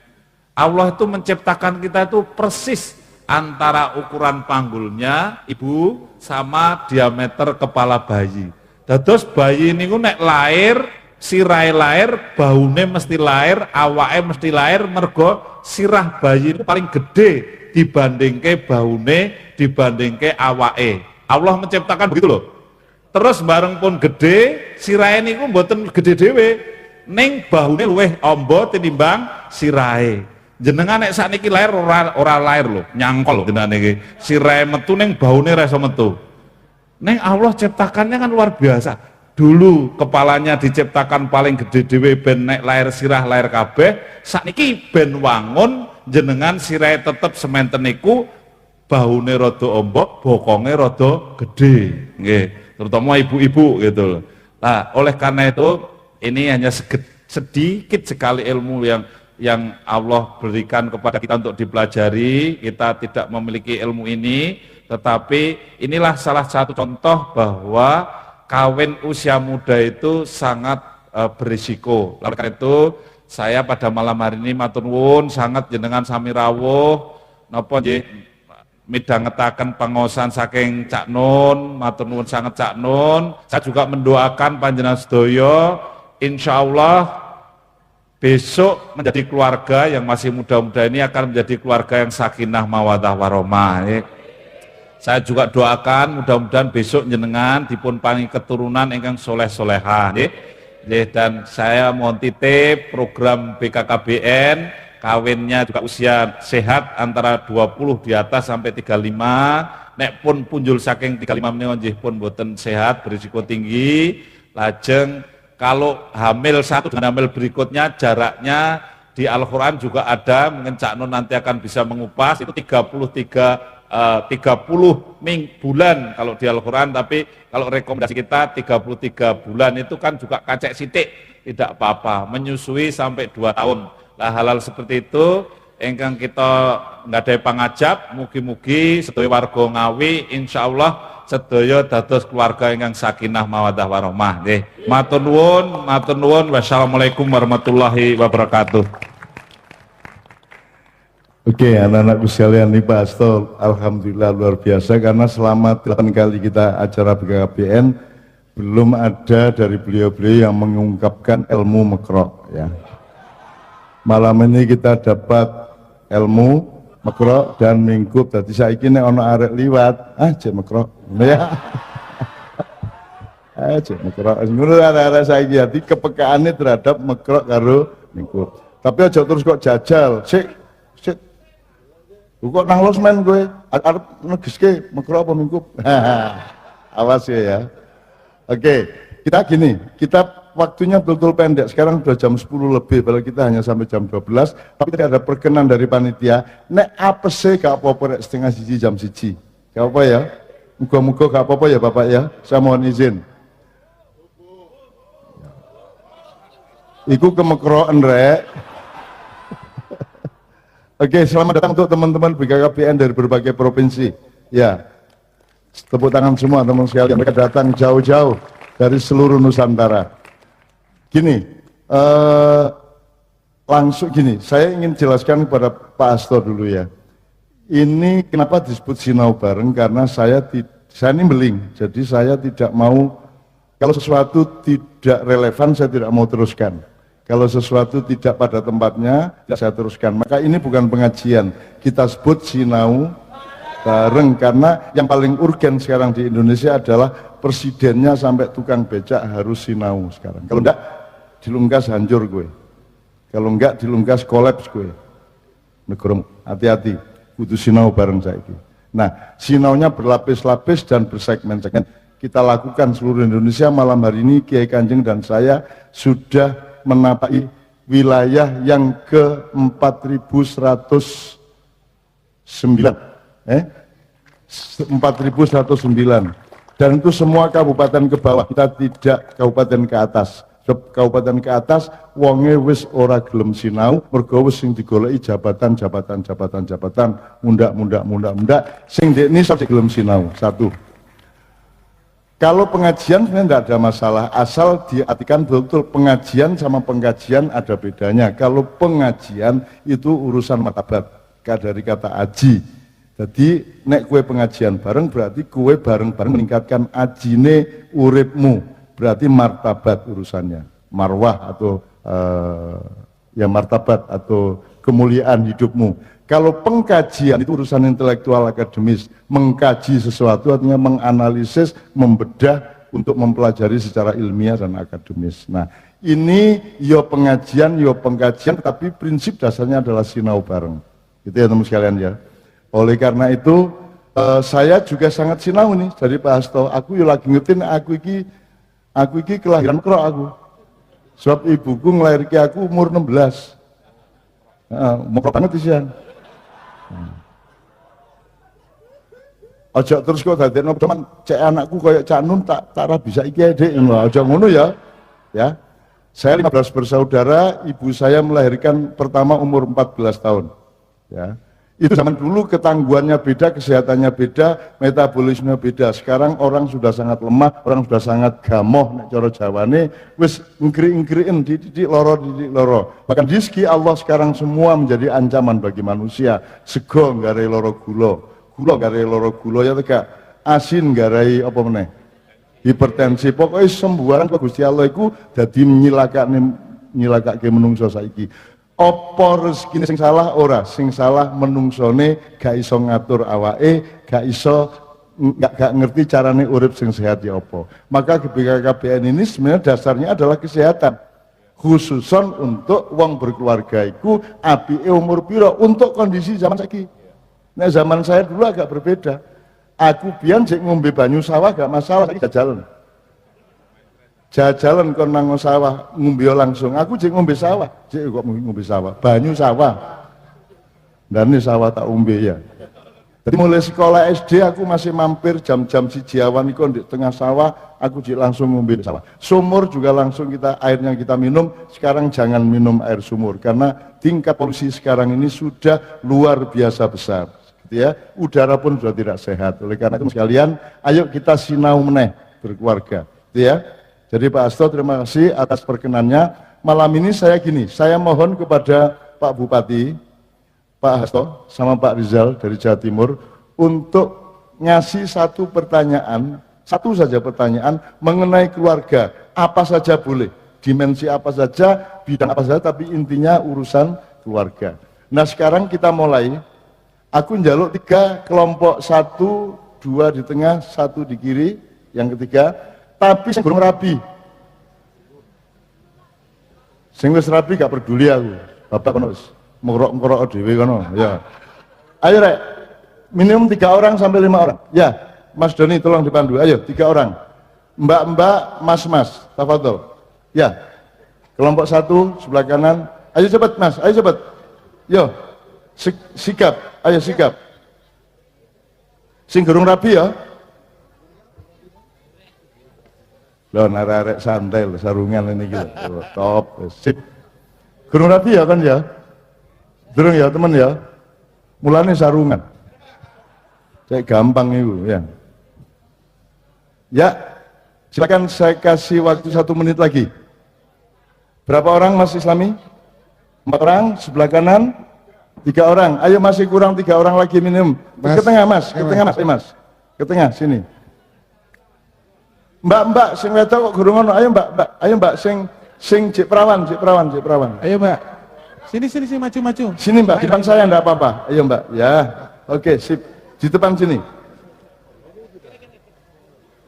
Allah itu menciptakan kita itu persis antara ukuran panggulnya ibu sama diameter kepala bayi. Dados bayi niku nek lahir, sirahe lahir, baune mesti lahir, awake mesti lahir, mergo sirah bayi itu paling gede dibandingke baune, dibandingke awake. Allah menciptakan begitu loh. Terus bareng pun gede, sirahe niku mboten gede dhewe, ning baune luwih amba tinimbang sirahe. Jenengan nek sakniki lahir ora lahir lho, nyangkol jenengan iki. Sirahe metu ning baune ra iso metu. Ning Allah ciptakannya kan luar biasa. Dulu kepalanya diciptakan paling gede dhewe ben nek lahir sirah lahir kabeh, sakniki ben wangun jenengan sirahe tetep sementen niku baune rada ombok, bokonge rada gede. Nggih, terutama ibu-ibu gitu loh. Nah, oleh karena itu ini hanya sedikit sekali ilmu yang Allah berikan kepada kita untuk dipelajari. Kita tidak memiliki ilmu ini, tetapi inilah salah satu contoh bahwa kawin usia muda itu sangat berisiko. Oleh karena itu saya pada malam hari ini matur nuwun sangat jenengan sami rawuh napa nggih midhangetaken pangaosan saking Cak Nun, matur nuwun sanget Cak Nun. Saya juga mendoakan panjenengan sedaya insyaallah besok menjadi keluarga yang masih muda-muda ini akan menjadi keluarga yang sakinah mawaddah warahmah. Saya juga doakan mudah-mudahan besok jenengan dipun paringi keturunan ingkang soleh-solehah. Dan saya mohon titip program BKKBN kawinnya juga usia sehat antara 20 di atas sampai 35. Nek pun punjul saking 35 menika nggih pun boten sehat, berisiko tinggi. Lajeng kalau hamil satu dengan hamil berikutnya jaraknya di Al-Quran juga ada, mungkin Cak Nun nanti akan bisa mengupas, itu 30 bulan kalau di Al-Quran, tapi kalau rekomendasi kita 33 bulan itu kan juga kacek sitik, tidak apa-apa, menyusui sampai 2 tahun. Nah hal-hal seperti itu, ingkang kita nggadahi pangajab, mugi-mugi sedaya warga Ngawi insyaallah sedaya dados keluarga ingkang sakinah mawaddah warahmah. Nggih. Matur nuwun. Wassalamualaikum warahmatullahi wabarakatuh. Oke, anak-anakku sekalian nih Pak Asto, alhamdulillah luar biasa karena selama 8 kali kita acara BKKBN belum ada dari beliau-beliau yang mengungkapkan ilmu makro ya. Malam ini kita dapat ilmu makro dan mingkup. Tadi saya kini ono arek liwat, cek makro, ya, cek makro. Menurut arek saya jadi kepekaannya terhadap makro karo mingkup. Tapi aja terus kok jajal, cek, kok nang losmen gue, arep negeske makro apa mingkup? Awas ya. Oke, kita gini, kita waktunya betul-betul pendek, sekarang sudah jam 10 lebih, padahal kita hanya sampai jam 12, tapi tadi ada perkenan dari panitia, nek apa sih gak apa-apa nek setengah siji jam siji, gak apa ya, muka-muka gak apa-apa ya Bapak ya, saya mohon izin. Iku kemekroan rek. Oke, selamat datang untuk teman-teman BKKBN dari berbagai provinsi, ya, tepuk tangan semua teman sekalian, mereka datang jauh-jauh dari seluruh Nusantara. Gini, langsung gini, saya ingin jelaskan kepada Pak Asto dulu ya. Ini kenapa disebut sinau bareng, karena saya ini beling, jadi saya tidak mau, kalau sesuatu tidak relevan saya tidak mau teruskan. Kalau sesuatu tidak pada tempatnya, tidak saya teruskan. Maka ini bukan pengajian, kita sebut sinau bareng, karena yang paling urgen sekarang di Indonesia adalah presidennya sampai tukang becak harus sinau sekarang. Kalau enggak dilungkas hancur gue, kalau enggak dilungkas kolaps gue. Negara hati-hati, kudu sinau bareng saiki. Nah, sinaunya berlapis-lapis dan bersegmen-segmen. Kita lakukan seluruh Indonesia. Malam hari ini Kiai Kanjeng dan saya sudah menapaki wilayah yang ke 4109. 4109. Dan itu semua kabupaten ke bawah, kita tidak kabupaten ke atas. Kabupaten ke atas wonge wis ora gelem sinau, mergo wis sing digoleki jabatan mundak sing dekne sing gelem sinau. Satu. Kalau pengajian sebenarnya tidak ada masalah, asal diartikan betul pengajian sama pengkajian ada bedanya. Kalau pengajian itu urusan martabat, dari kata aji. Jadi nek kue pengajian bareng berarti kue bareng-bareng meningkatkan ajine uripmu. Berarti martabat urusannya, marwah atau ya martabat atau kemuliaan hidupmu. Kalau pengkajian itu urusan intelektual akademis, mengkaji sesuatu artinya menganalisis, membedah untuk mempelajari secara ilmiah dan akademis. Nah, ini yo pengajian, yo pengkajian, tapi prinsip dasarnya adalah sinau bareng. Gitu ya teman sekalian ya. Oleh karena itu saya juga sangat sinau nih dari Pak Hasto. Aku yo lagi ngertiin aku iki kelahiran krok aku. Sebab ibuku ngelahirkan aku umur 16. Mau banget isian. Aja terus kok dadekno cuman cek anakku kayak Cak Nun tak ra bisa iki Dik. Aja ngono ya. Ya. Saya 15 bersaudara, ibu saya melahirkan pertama umur 14 tahun. Ya. Itu zaman dulu ketangguhannya beda, kesehatannya beda, metabolisme beda. Sekarang orang sudah sangat lemah, orang sudah sangat gamoh, nek cara Jawane wis ngri-ngriin didik loro. Bahkan rizki Allah sekarang semua menjadi ancaman bagi manusia. Sego nggarai loro gula nggarai loro gula ya tegak. Asin nggarai apa meneh? Hipertensi. Pokoknya sembuaran kok Gusti Allah iku dadi nyilakake menungso saiki. Apa rezekine sing salah ora, sing salah menungsone gak iso ngatur awake, gak ngerti carane urip sing sehat ya apa. Maka BKKBN ini sebenarnya dasarnya adalah kesehatan. Khususon untuk wong berkeluarga iku apike umur piro untuk kondisi zaman saiki. Nah, zaman saya dulu agak berbeda. Aku biyen jek ngombe banyu sawah gak masalah, saiki jajalan kon nang sawah ngombe langsung. Aku jek ngombe sawah, jek kok ngombe sawah, banyu sawah. Dan ini sawah tak umbe ya. Jadi mulai sekolah SD aku masih mampir jam-jam siji awan iku di tengah sawah, aku jek langsung ngombe sawah. Sumur juga langsung airnya kita minum. Sekarang jangan minum air sumur karena tingkat polusi sekarang ini sudah luar biasa besar. Gitu ya. Udara pun sudah tidak sehat. Oleh karena itu sekalian, ayo kita sinau meneh berkeluarga. Gitu ya. Jadi Pak Hasto terima kasih atas perkenannya. Malam ini saya mohon kepada Pak Bupati, Pak Hasto sama Pak Rizal dari Jawa Timur untuk ngasih satu saja pertanyaan mengenai keluarga. Apa saja boleh, dimensi apa saja, bidang apa saja, tapi intinya urusan keluarga. Nah sekarang kita mulai, aku njaluk 3 kelompok, 1, 2 di tengah, 1 di kiri, yang ketiga, tapi sing durung rabi. Sing wis rabi gak peduli aku. Bapak kono wis ngrok-ngrok dhewe kono, ya. Ayo rek, minimum 3 orang sampai 5 orang. Ya, Mas Doni tolong dipandu. Ayo 3 orang. Mbak-mbak, mas-mas, tafadhol. Ya. Kelompok 1 sebelah kanan. Ayo cepat Mas, ayo cepat. Yo. Sikap, ayo sikap. Sing durung rabi ya. Loh, arek-arek santai, sarungan ini gitu. Top, sip. Gurung rapi ya kan ya? Durung ya teman ya? Mulanya sarungan. Kayak gampang itu ya. Ya, silakan saya kasih waktu 1 menit lagi. Berapa orang Mas Islami? 4 orang, sebelah kanan 3 orang. Ayo masih kurang 3 orang lagi minimum. Ke tengah Mas, ke tengah Mas. Ke tengah sini. Mbak, sing wedok kok gurung ngono. Ayo Mbak, sing cek perawan. Ayo Mbak. Sini maju. Sini Mbak, depan saya enggak apa-apa. Ayo Mbak. Ya. Oke, sip. Di depan sini.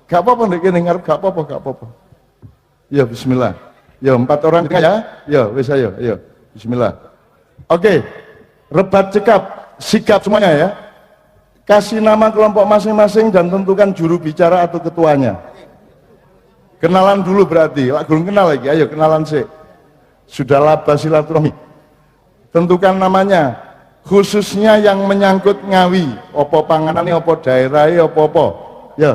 Gak apa-apa ndek kene ngarep, gak apa-apa. Ya bismillah. Ya 4 orang ya. Ya wis ayo. Bismillah. Oke. Rebat cekap, sikap semuanya ya. Kasih nama kelompok masing-masing dan tentukan juru bicara atau ketuanya. Kenalan dulu berarti. Lah belum kenal lagi. Ayo kenalan sih. Sudah laba silaturahmi. Tentukan namanya. Khususnya yang menyangkut Ngawi. Opo panganane, opo daerahnya, opo. Ya.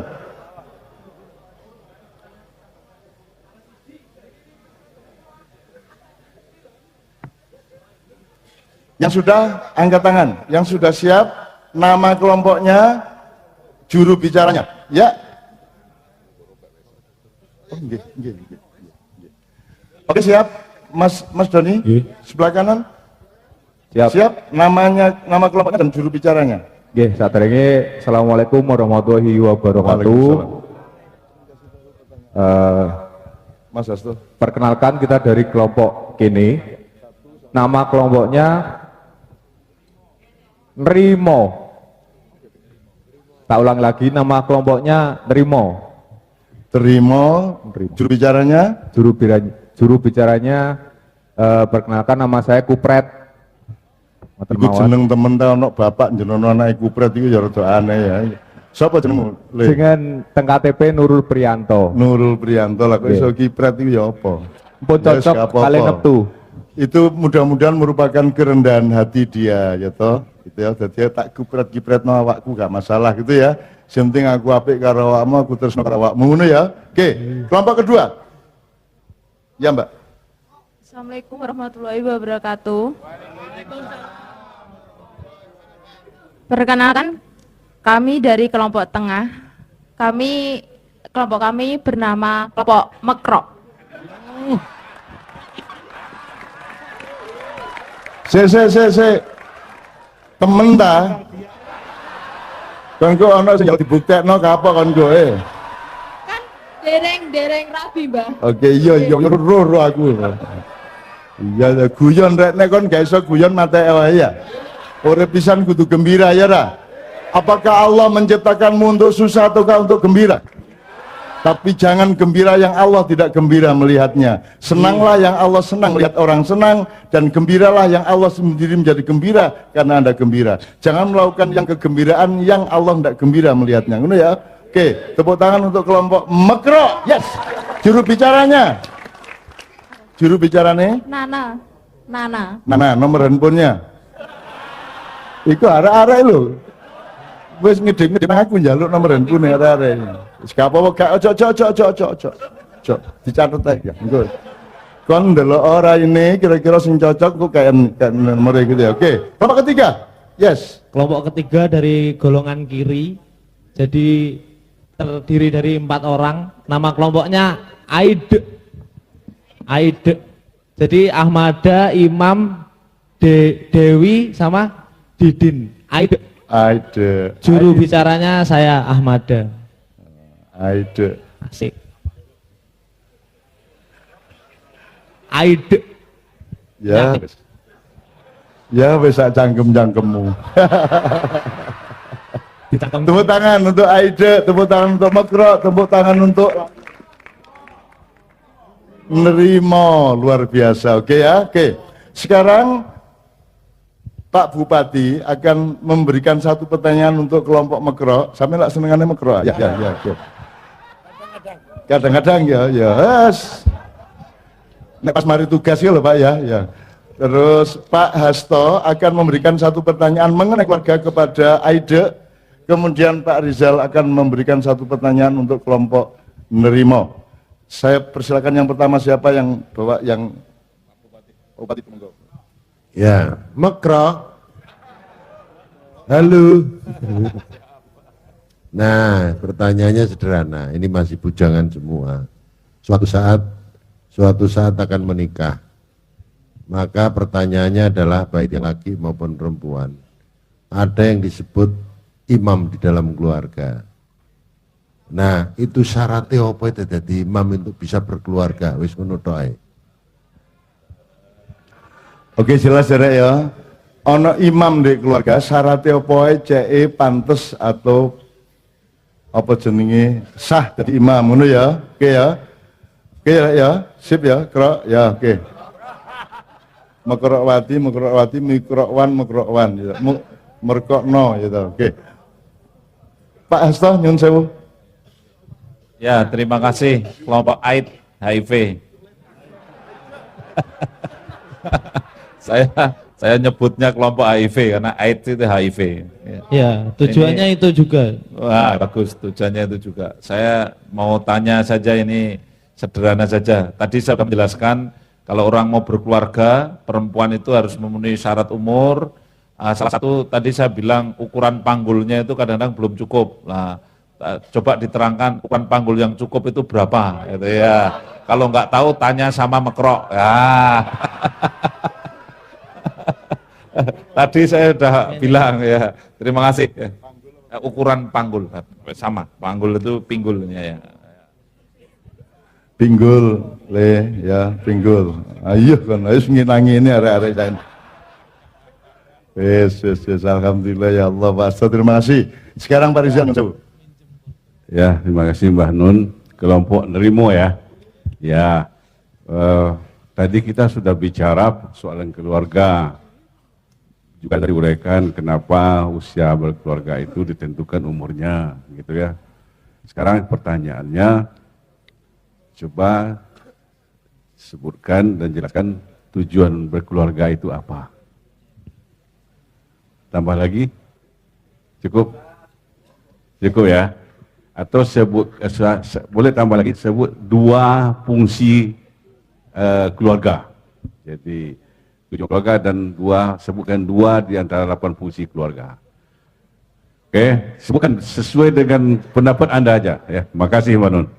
Yang sudah angkat tangan, yang sudah siap, nama kelompoknya, juru bicaranya, ya. Oh, nggih. Oke siap, Mas Doni, sebelah kanan. Siap, nama kelompoknya dan juru bicaranya. Nggih, saderenge Assalamualaikum warahmatullahi wabarakatuh. Mas Hasto. Perkenalkan kita dari kelompok kini. Nama kelompoknya Nrimo. Tak ulang lagi, nama kelompoknya Nrimo. Juru bicaranya? Juru bicaranya perkenalkan nama saya Kupret. Iku jeneng temen ta ono bapak jenenge anake Kupret iku ya rada aneh ya. Sapa jenengmu? Dengan teng KTP Nurul Priyanto. Nurul Priyanto lah kok iso Kipret iku ya apa? Pun cocok kali neptu. Itu mudah-mudahan merupakan kerendahan hati dia ya toh. Gitu ya, jadi tak Kipret no awakku gak masalah gitu ya. Yang penting aku apik karo awakmu, aku terus karo awakmu ngono ya. Oke, kelompok kedua. Ya, Mbak. Assalamualaikum warahmatullahi wabarakatuh. Perkenalkan, kami dari kelompok tengah. Kelompok kami bernama kelompok Mekro. Se. Temen ta? Kon kok ana sing dibuktekno apa kon kowe? Kan dereng rabi, Mbah. Oke, iya roh aku. Iya, guyon rek nek kon gak iso guyon mate wae ya. Urip pisan kudu gembira ya ra. Apakah Allah menciptakanmu untuk susah ataukah untuk gembira? Tapi jangan gembira yang Allah tidak gembira melihatnya. Senanglah yang Allah senang melihat orang senang, dan gembiralah yang Allah sendiri menjadi gembira karena Anda gembira. Jangan melakukan yang kegembiraan yang Allah tidak gembira melihatnya. Ngono ya. Oke, tepuk tangan untuk kelompok Mekro. Yes. Juru bicaranya. Juru bicaranya? Nana, nomor handphonenya. Iku arek-arek lho. Wis ngedek-ngedek aku njaluk nomor handphone arek-arek. Wis gak apa-apa, gak ojo. Dicatet ae ya. Engko. Kon ndelok ora ini kira-kira sing cocok kok kayak nomor gitu ya. Oke. Kelompok ketiga. Yes. Kelompok ketiga dari golongan kiri. Jadi terdiri dari 4 orang. Nama kelompoknya Aide. Jadi Ahmada, Imam, Dewi sama Didin. Aide. Juru bicaranya saya Ahmada. Aide. Asik. Aide. Ya. Ya wis sak cangkem-cangkemmu. Tepuk tangan untuk Aide, tepuk tangan untuk Mekro, tepuk tangan untuk Nrimo, luar biasa. Oke ya, oke. Sekarang Pak Bupati akan memberikan satu pertanyaan untuk kelompok Mekro. Sampai lah senengannya Mekro. Ya. Kadang-kadang ya. Yes. Nek pas mari tugas ya loh Pak ya. Terus Pak Hasto akan memberikan satu pertanyaan mengenai keluarga kepada Aide. Kemudian Pak Rizal akan memberikan satu pertanyaan untuk kelompok Nrimo. Saya persilakan yang pertama, siapa yang bawa yang Bupati monggo. Ya, Mekro. Halo. Nah, pertanyaannya sederhana. Ini masih bujangan semua. Suatu saat akan menikah. Maka pertanyaannya adalah baik laki maupun perempuan. Ada yang disebut imam di dalam keluarga. Nah, itu syaratnya apa itu jadi imam untuk bisa berkeluarga? Wis ngono tok ae. Oke, jelas ya. Ono imam di keluarga syaratnya apa ae ceke pantes atau apa jenenge sah jadi imam ngono ya. Oke ya. Oke ya, sip ya, krok ya, oke. Makrowati, mikrokwan gitu. Merkokno gitu. Oke. Pak Hasto nyun sewu. Ya, terima kasih kelompok AIDS HIV. saya nyebutnya kelompok HIV karena AIDS itu HIV. Ya, tujuannya itu juga. Wah, bagus, tujuannya itu juga. Saya mau tanya saja ini sederhana saja. Tadi saya sudah menjelaskan kalau orang mau berkeluarga, perempuan itu harus memenuhi syarat umur. Salah satu tadi saya bilang ukuran panggulnya itu kadang-kadang belum cukup. Nah, coba diterangkan ukuran panggul yang cukup itu berapa, gitu ya. Kalau nggak tahu tanya sama Mekrok. Ya. Tadi saya sudah bilang ya. Terima kasih. Ukuran panggul sama. Panggul itu pinggulnya ya. Pinggul le ya, pinggul. Ayo kan harus nginangi ini arek-arek saya. Yes, alhamdulillah ya Allah, Pak Hasto, terima kasih. Sekarang Pak Rizal. Ya, terima kasih Mbah Nun, kelompok nerimo ya. Ya, tadi kita sudah bicara soalan keluarga. Juga dari uraikan kenapa usia berkeluarga itu ditentukan umurnya, gitu ya. Sekarang pertanyaannya, coba sebutkan dan jelaskan tujuan berkeluarga itu apa. Tambah lagi? Cukup? Cukup ya? Atau sebut, boleh tambah lagi, sebut 2 fungsi keluarga. Jadi tujuan keluarga dan sebutkan 2 di antara 8 fungsi keluarga. Oke, sebutkan sesuai dengan pendapat Anda aja ya. Makasih Mbak Nun.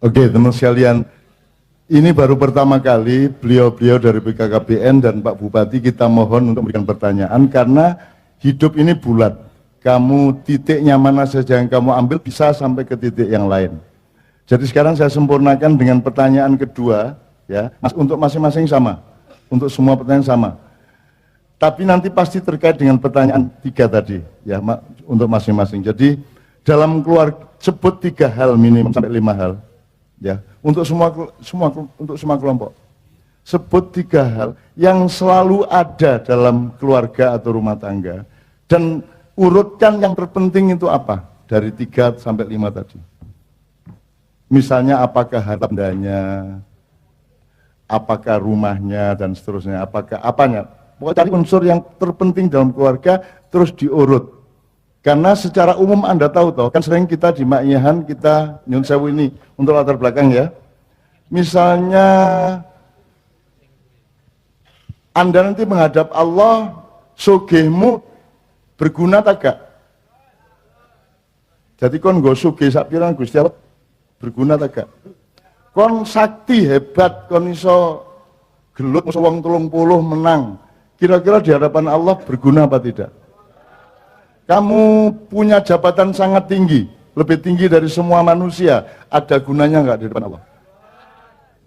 Oke, teman sekalian, ini baru pertama kali beliau-beliau dari BKKBN dan Pak Bupati kita mohon untuk memberikan pertanyaan karena hidup ini bulat. Kamu titiknya mana saja yang kamu ambil bisa sampai ke titik yang lain. Jadi sekarang saya sempurnakan dengan pertanyaan kedua, ya, untuk masing-masing sama, untuk semua pertanyaan sama. Tapi nanti pasti terkait dengan pertanyaan 3 tadi, ya, untuk masing-masing. Jadi dalam keluarga sebut 3 hal minimum sampai 5 hal, ya, untuk semua kelompok. Sebut 3 hal yang selalu ada dalam keluarga atau rumah tangga dan urutkan yang terpenting itu apa dari 3 sampai 5 tadi. Misalnya apakah harta bendanya, apakah rumahnya dan seterusnya, apakah apanya. Pokoknya cari unsur yang terpenting dalam keluarga terus diurut. Karena secara umum Anda tahu toh, kan sering kita di Maknyahan kita nyun sewu ini untuk latar belakang ya. Misalnya Anda nanti menghadap Allah, sugihmu berguna tak gak? Jadi kon go sugih sak pirang Gusti Allah berguna tak gak? Kon sakti hebat, kon iso gelut musuh wong 30 menang. Kira-kira di hadapan Allah berguna apa tidak? Kamu punya jabatan sangat tinggi, lebih tinggi dari semua manusia, ada gunanya nggak di depan Allah?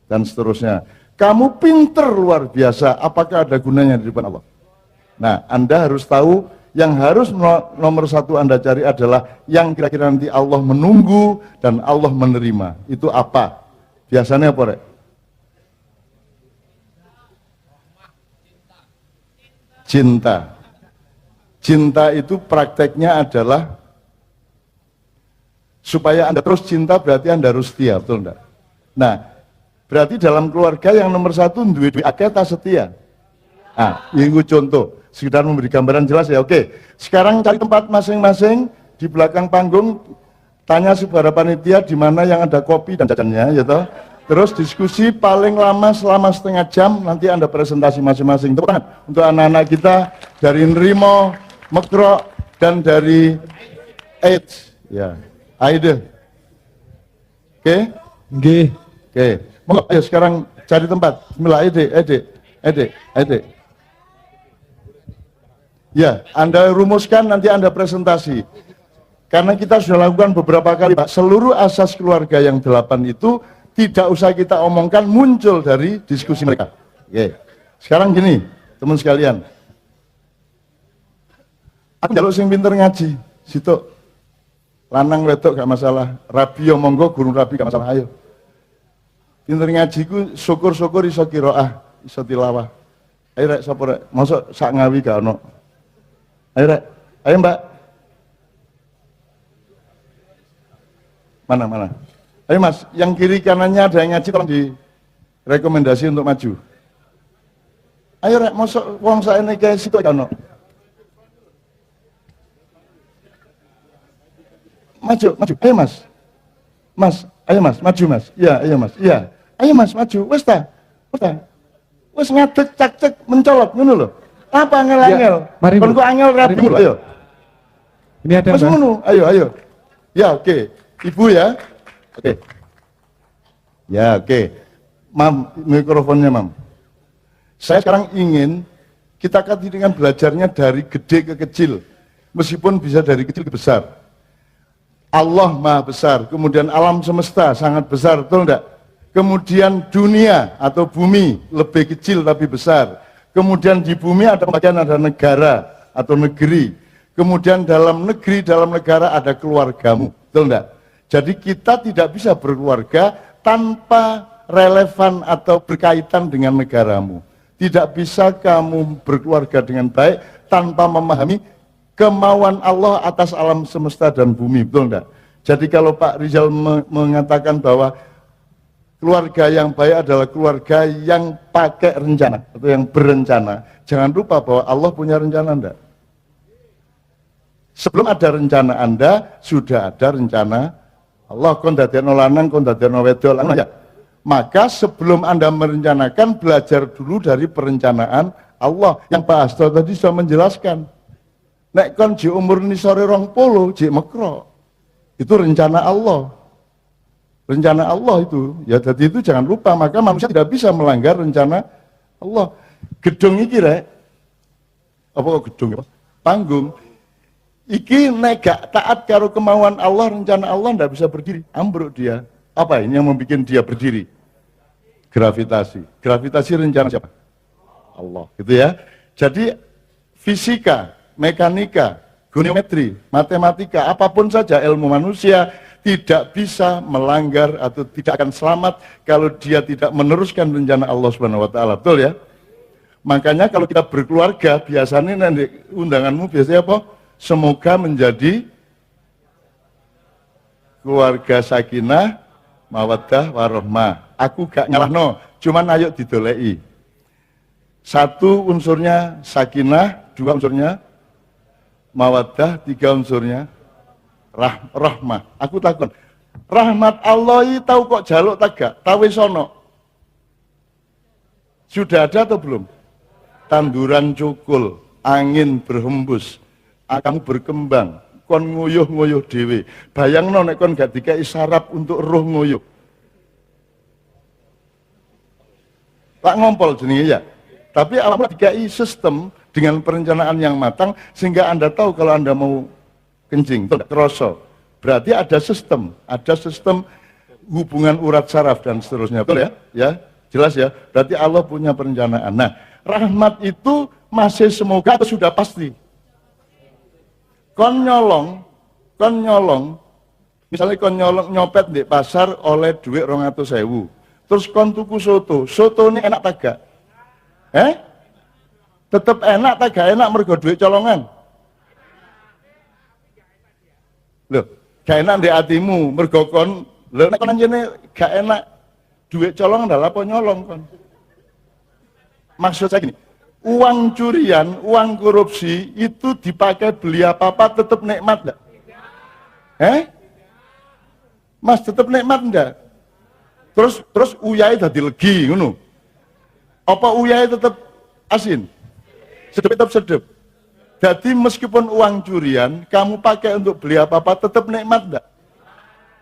Dan seterusnya. Kamu pinter luar biasa, apakah ada gunanya di depan Allah? Nah, Anda harus tahu, yang harus nomor 1 Anda cari adalah yang kira-kira nanti Allah menunggu dan Allah menerima. Itu apa? Biasanya apa, Rek? Cinta. Cinta itu prakteknya adalah supaya Anda terus cinta berarti Anda harus setia, betul enggak? Nah, berarti dalam keluarga yang nomor 1 duwe aketa setia. Ah, ini contoh, sekedar memberi gambaran jelas ya. Oke, sekarang cari tempat masing-masing di belakang panggung, tanya saudara panitia di mana yang ada kopi dan jajannya, ya toh. Terus diskusi paling lama selama setengah jam, nanti Anda presentasi masing-masing. Tepuk tangan untuk anak-anak kita dari Nerimo, Mekro, dan dari AIDS. Ya, Aide. Oke? Oke. Mau ayo sekarang cari tempat. Bismillah, Ede. Ya, Anda rumuskan, nanti Anda presentasi. Karena kita sudah lakukan beberapa kali, Pak. Seluruh asas keluarga yang 8 itu tidak usah kita omongkan, muncul dari diskusi mereka. Oke. Sekarang gini, teman sekalian. Aku njaluk sing pinter ngaji. Situ lanang wedok gak masalah. Rabi yo monggo, guru rabi gak masalah, ayo. Pinter ngaji ku syukur-syukur iso qiraah, iso tilawah. Ayo rek sapa rek? Mosok sak ngawi gak ono. Ayo rek. Ayo Mbak. Mana? Ayo Mas, yang kiri kanannya ada yang ngaji tolong direkomendasi untuk maju. Ayo rek, mosok wong saene kae situ gak ono. Maju. Ayo Mas, ayo Mas, maju Mas. Iya, ayo Mas. Iya. Ayo Mas, maju. Wes ta? Wes ngadeg cak mencolot ngono lho. Apa angel-angel? Ya, mari, Bu. Kon kok angel rapi lho, ayo. Ini ada Mas Mbak. ngono, ayo. Ya, oke. Ibu ya. Oke. Ya, oke. Mam, mikrofonnya Mam. Saya sekarang ingin kita dengan belajarnya dari gede ke kecil. Meskipun bisa dari kecil ke besar. Allah Maha Besar, kemudian alam semesta sangat besar, betul enggak? Kemudian dunia atau bumi lebih kecil tapi besar. Kemudian di bumi ada pembagian, ada negara atau negeri. Kemudian dalam negeri, dalam negara ada keluargamu, betul enggak? Jadi kita tidak bisa berkeluarga tanpa relevan atau berkaitan dengan negaramu. Tidak bisa kamu berkeluarga dengan baik tanpa memahami kemauan Allah atas alam semesta dan bumi, betul enggak? Jadi kalau Pak Rizal mengatakan bahwa keluarga yang baik adalah keluarga yang pakai rencana atau yang berencana, jangan lupa bahwa Allah punya rencana enggak? Sebelum ada rencana Anda, sudah ada rencana Allah. Kon dadekno lanang, kon dadekno wedok, ya. Maka sebelum Anda merencanakan, belajar dulu dari perencanaan Allah. Yang Pak Hasto tadi sudah menjelaskan. Nek kon ji umur ni sore 20, ji mekro. Itu rencana Allah. Rencana Allah itu. Ya jadi itu jangan lupa, maka manusia tidak bisa melanggar rencana Allah. Gedung iki rek. Apa kok gedung ya? Panggung. Iki nek gak taat karo kemauan Allah, rencana Allah ndak bisa berdiri. Ambruk dia. Apa ini yang membuat dia berdiri? Gravitasi. Gravitasi rencana siapa? Allah. Gitu ya. Jadi fisika, mekanika, geometri, matematika, apapun saja ilmu manusia tidak bisa melanggar atau tidak akan selamat kalau dia tidak meneruskan rencana Allah Subhanahu wa taala. Betul ya? Makanya kalau kita berkeluarga, biasanya nanti undanganmu biasanya apa? Semoga menjadi keluarga sakinah, mawaddah, warahmah. Aku gak nyalahno, cuman ayo didolei. Satu unsurnya sakinah, dua unsurnya mawaddah, tiga unsurnya rahmah. Aku takut rahmat Allah ini tahu kok jaluk tak tahu sono. Sudah ada atau belum? Tanduran cukul, angin berhembus, kamu berkembang, kon nguyuh-nguyuh dewe. Bayangno nek kon gak dikai sarap untuk roh nguyuh. Tak ngompol jenenge ya. Tapi alhamdulillah dikai sistem dengan perencanaan yang matang sehingga Anda tahu kalau Anda mau kencing, kroso. Berarti ada sistem hubungan urat saraf dan seterusnya. Betul ya? Ya, jelas ya. Berarti Allah punya perencanaan. Nah, rahmat itu masih semoga atau sudah pasti? Kon nyolong, misalnya kon nyopet di pasar oleh duit 200.000. Terus kon tuku soto ini enak tak gak? Tetep enak tak gak enak mergo duit colongan? Loh, gak enak di hatimu mergo kon, lho nek kon anjene gak enak duit colongan adalah apa nyolong kon? Maksud saya gini, uang curian, uang korupsi itu dipakai beli apa-apa tetap nikmat enggak? Mas tetap nikmat enggak? Terus uyai dadi legi ngono. Apa uyai tetap asin? Sedep tetap sedep. Jadi meskipun uang curian kamu pakai untuk beli apa-apa tetap nikmat enggak?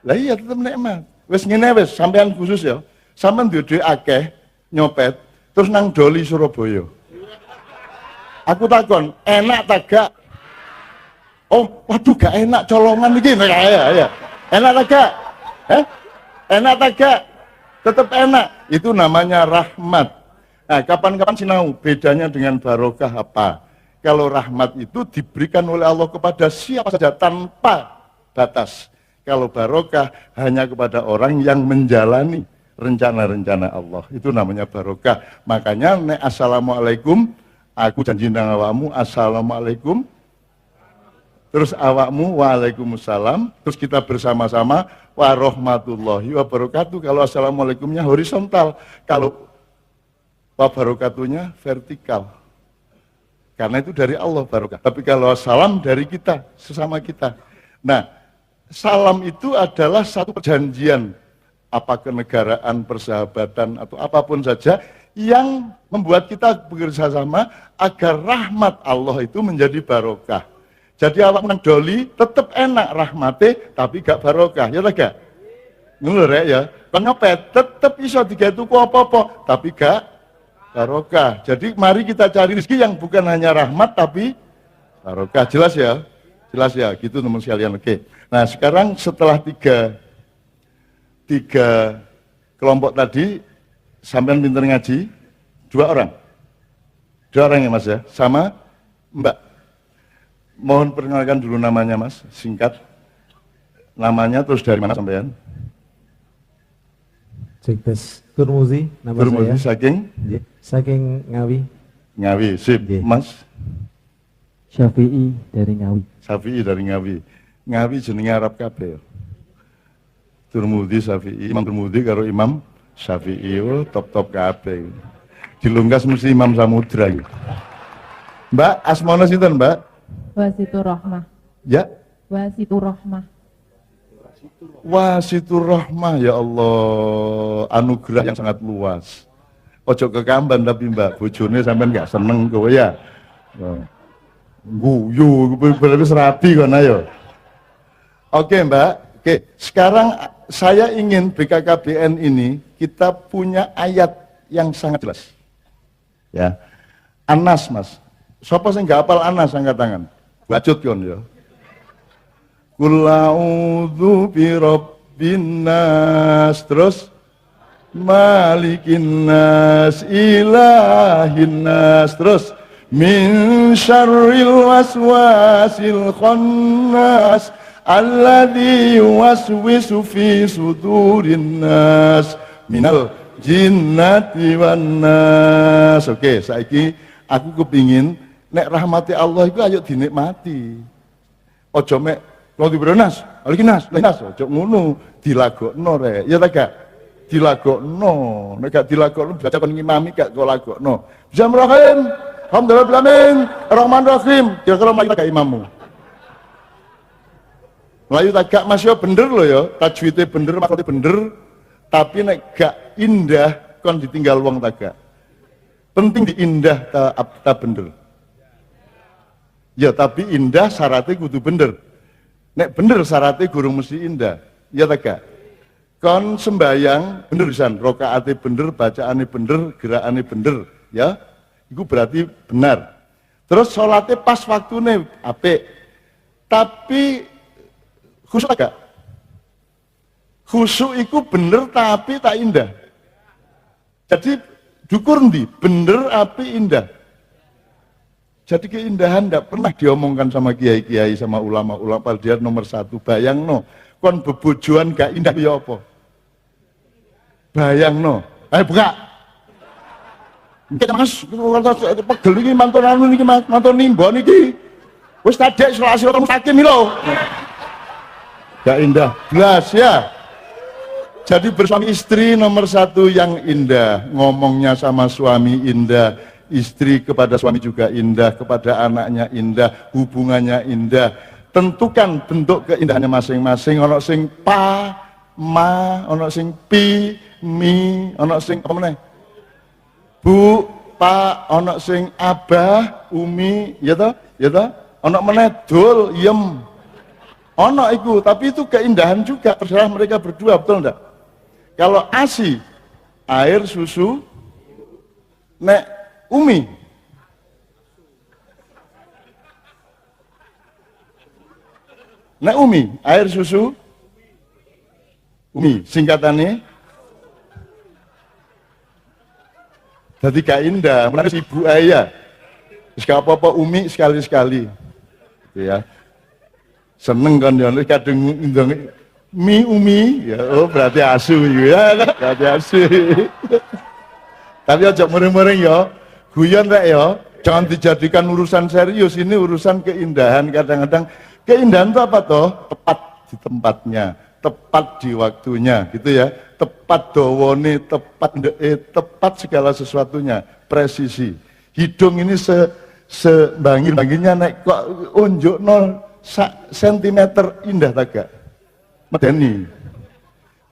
Lah iya tetap nikmat. Wis ngene wis sampean khusus ya. Sampean duwe akeh nyopet terus nang Doli Surabaya. Aku takon, enak tak gak? Oh, waduh gak enak colongan iki ya. Enak tak gak? Enak tak gak? Tetap enak. Itu namanya rahmat. Nah, kapan-kapan sinau bedanya dengan barokah apa? Kalau rahmat itu diberikan oleh Allah kepada siapa saja tanpa batas. Kalau barokah hanya kepada orang yang menjalani rencana-rencana Allah. Itu namanya barokah. Makanya nek assalamualaikum, aku janji nang awakmu assalamualaikum. Terus awakmu waalaikumsalam. Terus kita bersama-sama warahmatullahi wabarakatuh. Kalau assalamualaikumnya horizontal. Kalau wabarakatuhnya vertikal. Karena itu dari Allah barokah. Tapi kalau salam dari kita, sesama kita. Nah, salam itu adalah satu perjanjian, apa kenegaraan, persahabatan, atau apapun saja yang membuat kita bekerja sama agar rahmat Allah itu menjadi barokah. Jadi awak nang doli tetap enak rahmate, tapi gak barokah, ya gak? Ngono rek ya. Penopet tetap iso digawe tuku apa-apa, tapi gak barokah. Jadi mari kita cari rezeki yang bukan hanya rahmat tapi barokah. Jelas ya? Jelas ya, gitu teman sekalian. Oke. Nah sekarang setelah tiga kelompok tadi, sampean pinter ngaji, 2 orang. 2 orang ya mas ya, sama Mbak. Mohon perkenalkan dulu namanya mas, singkat. Namanya terus dari mana sampean? Cek tes. Turmuzi, nama Turmuzi, saya. Saking Ngawi. Ngawi, sip. Mas? Syafi'i dari Ngawi. Syafi'i dari Ngawi. Ngawi jenenge Arab kabeh. Turmudi, Syafi'i, Imam Turmudi karo Imam Syafi'i, top-top kabeh. Dilungkas mesti Imam Samudra. Mbak, asmana sinten, Mbak? Wasitur Rahmah. Ya? Wasitur Rahmah. Wasitur Rahmah, ya Allah, anugerah yang sangat luas. Ojo kekamban tapi Mbak, bojone sampean gak seneng kowe ya. Guyu, berarti serabi kan ayo. Oke Mbak, oke. Sekarang saya ingin BKKBN ini kita punya ayat yang sangat jelas. Ya. Anas Mas. Siapa sing gak hafal Anas angkat tangan? Bacut kon ya. Qul a'udzu birabbin nas, terus malikin nas, ilahin nas, terus min syarril waswasil khannas alladzi yuwaswisu fi sudurin nas minal jinnati wan nas. Oke, saiki aku kepingin nek rahmati Allah itu ayo dinikmati. Ojo mek kalau diberonas, lagi nas, ojo ngono, dilagokno rek, ya tak gak? Dilagokno, nek gak dilagokno baca kon ngimami gak kok lagokno. Bismillahirrahmanirrahim, alhamdulillahirrahmanirrahim, Rahmanirrahim, kira-kira mlayu tak imammu. Melayu tak gak Mas yo bener loh ya, tajwidnya bener, maksudnya bener, tapi nek gak indah kon ditinggal wong tak gak. Penting diindah ta bener. Ya tapi indah syaratnya kudu bener. Nek bener syaratnya gurung mesti indah, ya tak gak? Kon sembayang bener pisan, rokaate bener, bacaane bener, gerakane bener, ya? Itu berarti benar. Terus sholatnya pas waktune apik. Tapi khusyuk gak? Khusyuk itu bener tapi tak indah. Jadi dukur ndi? Bener api indah. Jadi keindahan tidak pernah diomongkan sama kiai-kiai, sama ulama-ulama, padahal dia nomor 1. Bayang no, kon bebojoan gak indah ya apa? Bayang no, ayo buka. Kita mas, pegel ini mantan anu ini, mantan nimbo ini. Wis tadi selasi orang sakit nih loh. Gak indah, belas ya. Jadi bersuami istri nomor 1 yang indah, ngomongnya sama suami indah. Istri kepada suami juga indah, kepada anaknya indah, hubungannya indah. Tentukan bentuk keindahannya masing-masing. Ono sing pa, ma, ono sing pi, mi, ono sing apa meneh? Bu, pa, ono sing abah, umi, ya toh? Ya toh? Ono meneh dul, yem. Ono iku, tapi itu keindahan juga terserah mereka berdua, betul enggak? Kalau ASI, air, susu, nek Umi, nek Umi, air susu, Umi, singkatannya, jadi gak indah, menarik ibu ayah, Wis gak apa-apa Umi sekali-sekali. Gitu ya. Seneng kan ya kadang ngundang Umi ya oh berarti asu ya berarti asu. Tapi aja mereng-mereng ya. Guyon rek ya. Jangan dijadikan urusan serius, ini urusan keindahan. Kadang-kadang keindahan itu apa toh? Tepat di tempatnya, tepat di waktunya, gitu ya. Tepat dowone, tepat tepat segala sesuatunya, presisi. Hidung ini sebangin-banginnya naik kok unjuk 0 sentimeter indah tak gak? Medeni.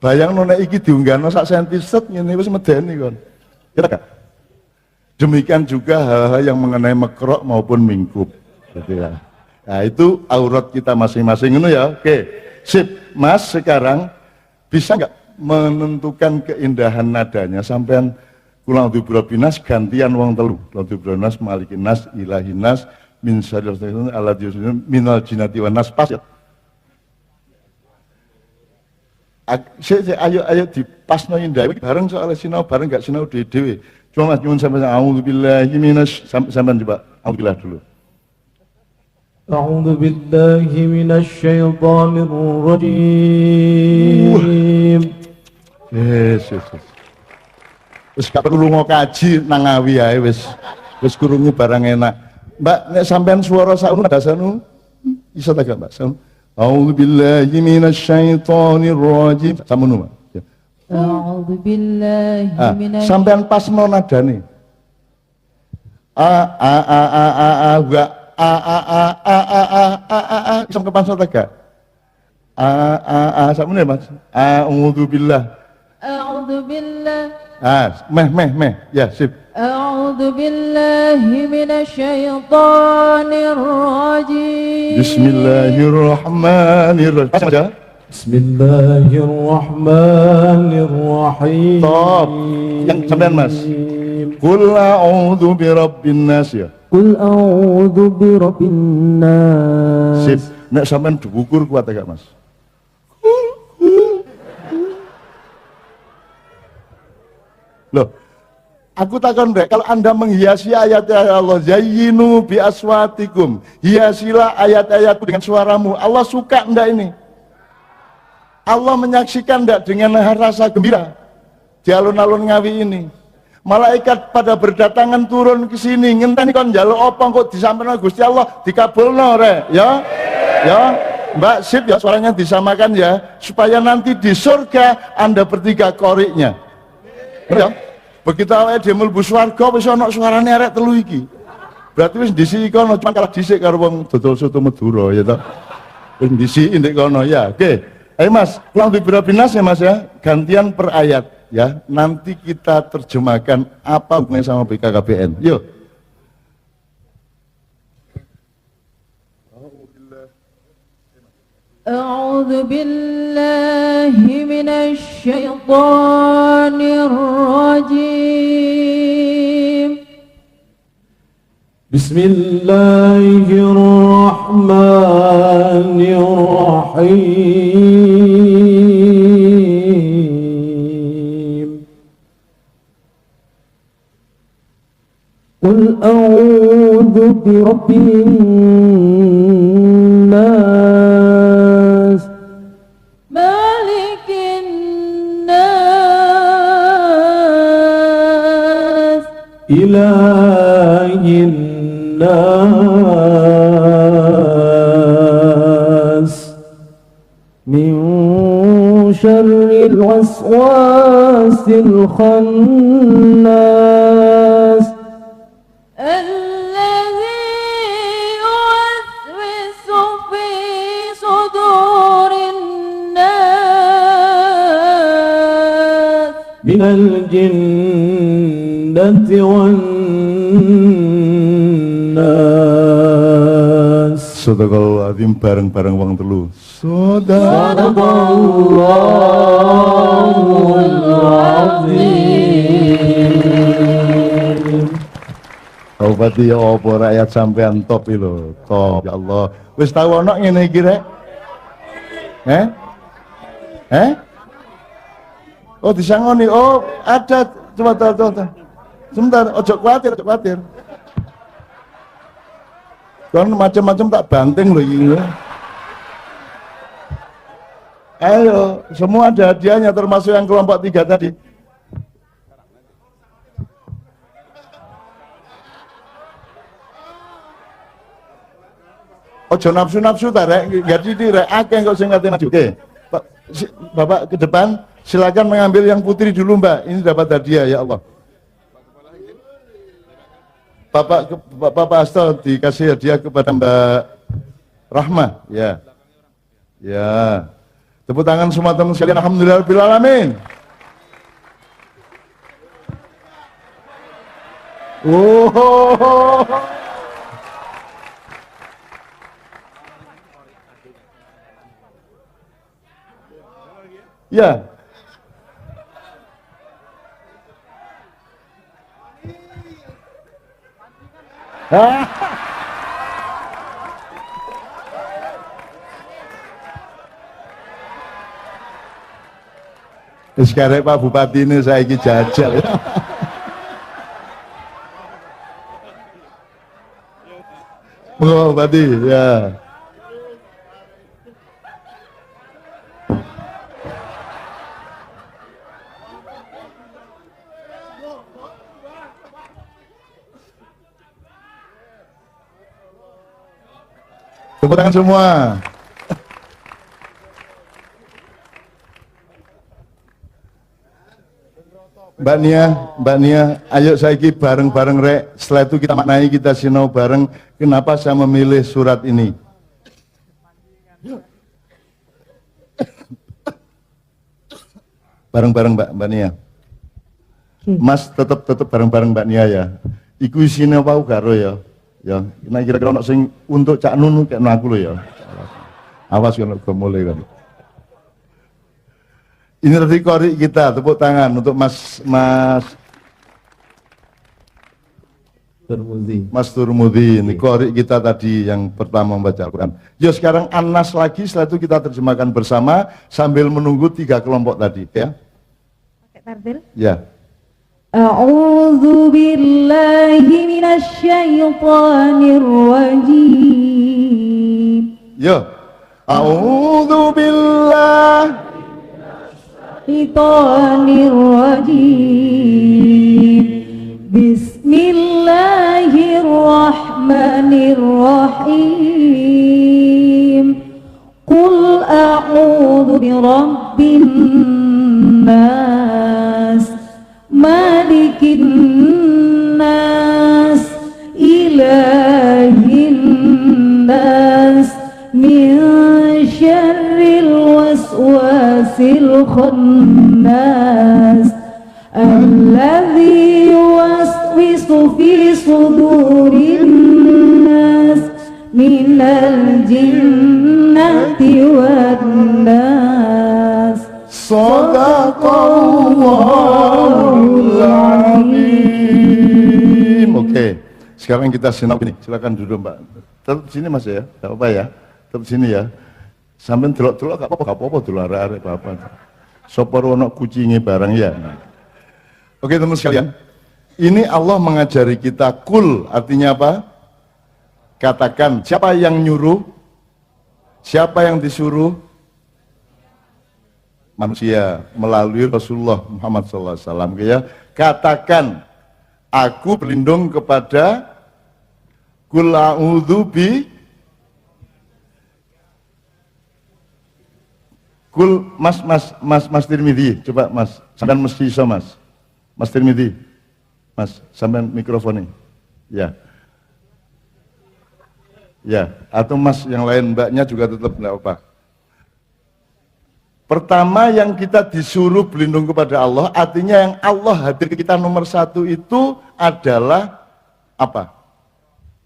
Bayang nek iki diunggahno sak senti set ngene wis medeni kon. Kira gak? Demikian juga hal-hal yang mengenai mekrok maupun mingkup, gitu ya. Nah itu aurat kita masing-masing itu ya. Oke, sip. Mas sekarang bisa nggak menentukan keindahan nadanya? Sampean kulang di binas gantian wong telu. Di binas malikin nas, ilahin nas, min syarril ala diusun minal jinati wan nas pas. Ayo dipasno indah bareng soal sinau bareng gak sinau dhewe. Cuma Mas nyuwun sampeyan a'udzubillahi minasy sampeyan coba alhamdulillah dulu. A'udzubillahi minasyaitonir rajim. Yes. Wis gak perlu ngaji nang ngawi ae wis krungu barang enak. Mbak nek sampeyan swara sakno dasanu iso ta gak Mbak? A'udzubillahi minasyaitonir rajim. Samono Mbak. A'udzu billahi minasy sampean pasno nadane. Iso kepasno ta gak? Sakmene Mas. A'udzu billah. A'udzu billah. Meh. Ya, sip. A'udzu billahi minasyaitonir rajim. Bismillahirrahmanirrahim. Pas aja. Bismillahirrahmanirrahim. Top. Yang sampean Mas. Qul a'udzu birabbin nas ya. Qul a'udzu birabbin nas. Sip. Nek sampean dukur kuat gak Mas? Loh. Aku takon rek, kalau Anda menghiasi ayat-ayat Allah, zayyinu bi aswatikum. Hiasilah ayat-ayatku dengan suaramu. Allah suka ndak ini? Allah menyaksikan tidak dengan rasa gembira di alun-alun Ngawi ini. Malaikat pada berdatangan turun ke sini. Ngenteni kon njaluk apa kok disampaikan Gusti Allah dikabulno rek, ya. Ya, Mbak sip ya suaranya disamakan ya, supaya nanti di surga Anda bertiga koriknya. Ya. Begitu awake dhewe mlebu swarga wis ana suarane arek telu iki. Berarti wis disiki kono cuma kalah dhisik karo wong dodol soto Madura ya toh. Wis disiki ndek kono ya. Oke. Ayo Mas, pulang di binas ya Mas ya, gantian per ayat ya. Nanti kita terjemahkan apa hubungannya sama BKKBN. Yuk. A'udzu billahi minasy syaithanir rajim. Bismillahirrahmanirrahim. Qul a'udzu birabbin nas, Malikin nas, ilahin nas, min syarril waswasil khannas, alladzi yuwaswisu fi sudurin nas, minal jinnati wan nas. Sadaqallahul azim bareng-bareng wong telu. Sadaqallahul azim. Bupati ya apa rakyat sampean top iki lho. Top ya Allah. Wis tau ana ngene iki rek? Oh disangoni. Oh ada. Coba. Sebentar, ojo khawatir. Kan macam-macam tak banting loh ini. Ayo, semua ada hadiahnya termasuk yang kelompok 3 tadi. Ojo nafsu-nafsu ta rek, jadi rek akeh kok sing ngate maju. Oke. Bapak ke depan, silakan mengambil yang putri dulu, Mbak. Ini dapat hadiah ya Allah. Bapak Hasto dikasih hadiah kepada Mbak Rahma, ya. Ya. Tepuk tangan semua teman sekalian, alhamdulillahirabbil alamin. Oh. Ya. Sekarang Pak Bupati ini saya ingin jajal. Pak Bupati, ya. Tepuk tangan semua. Mbak Nia, ayo saiki bareng-bareng rek. Setelah itu kita maknai, kita sinau bareng. Kenapa saya memilih surat ini? Bareng-bareng Mbak Nia. Mas tetap bareng-bareng Mbak Nia ya. Iku isine apa karo ya. Ya, nah kira-kira ono sing untuk Cak Nunu kayak aku lho ya. Awas kan udah mulai kan. Ini tadi kori kita, tepuk tangan untuk Mas Turmudi. Ini kori kita tadi yang pertama membaca Al-Quran. Ya sekarang Anas lagi, setelah itu kita terjemahkan bersama sambil menunggu 3 kelompok tadi ya. Pakai tartil? Ya. A'udzu billahi minasyaitonir rajim. Yo. A'udzu billahi minasyaitonir rajim. Bismillahirrahmanirrahim. Qul a'udzu birabbin nas, malikin nas, ilahin nas, min syarril waswasil khannas, alladzi yuwaswisu fi sudurin nas, minal jinnati wan nas. Shadaqallahul azim. Oke, sekarang kita sinau ini. Silakan duduk Mbak. Tetap sini Mas ya, gak apa-apa ya. Tetap sini ya. Sampai delok-delok gak apa-apa dulu arek-arek apa. Sopor ono kucinge barang ya. Oke teman sekalian. Ini Allah mengajari kita kul, artinya apa? Katakan, siapa yang nyuruh? Siapa yang disuruh? Manusia melalui Rasulullah Muhammad SAW ya, katakan aku berlindung kepada Qul a'udzu bi Qul Mas Tirmidzi, coba Mas, sampean mesti iso Mas Tirmidzi, Mas sampean mikrofonnya ya, atau Mas yang lain mbaknya juga tetap enggak apa. Pertama yang kita disuruh berlindung kepada Allah, artinya yang Allah hadir ke kita nomor 1 itu adalah apa?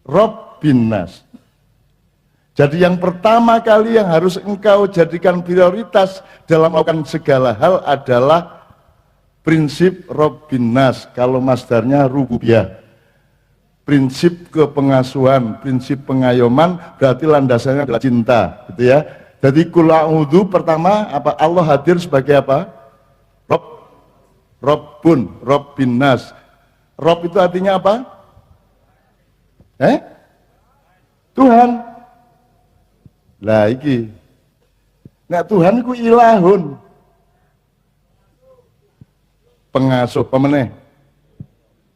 Rabbin nas. Jadi yang pertama kali yang harus engkau jadikan prioritas dalam melakukan segala hal adalah prinsip Rabbin nas. Kalau masdarnya rububiyah. Prinsip kepengasuhan, prinsip pengayoman, berarti landasannya adalah cinta, gitu ya. Jadi Qul a'udzu pertama apa? Allah hadir sebagai apa? Rabbin nas. Rabb itu artinya apa? Tuhan. Lah iki. Nek Tuhan iku ilahun. Pengasuh, pemeneh.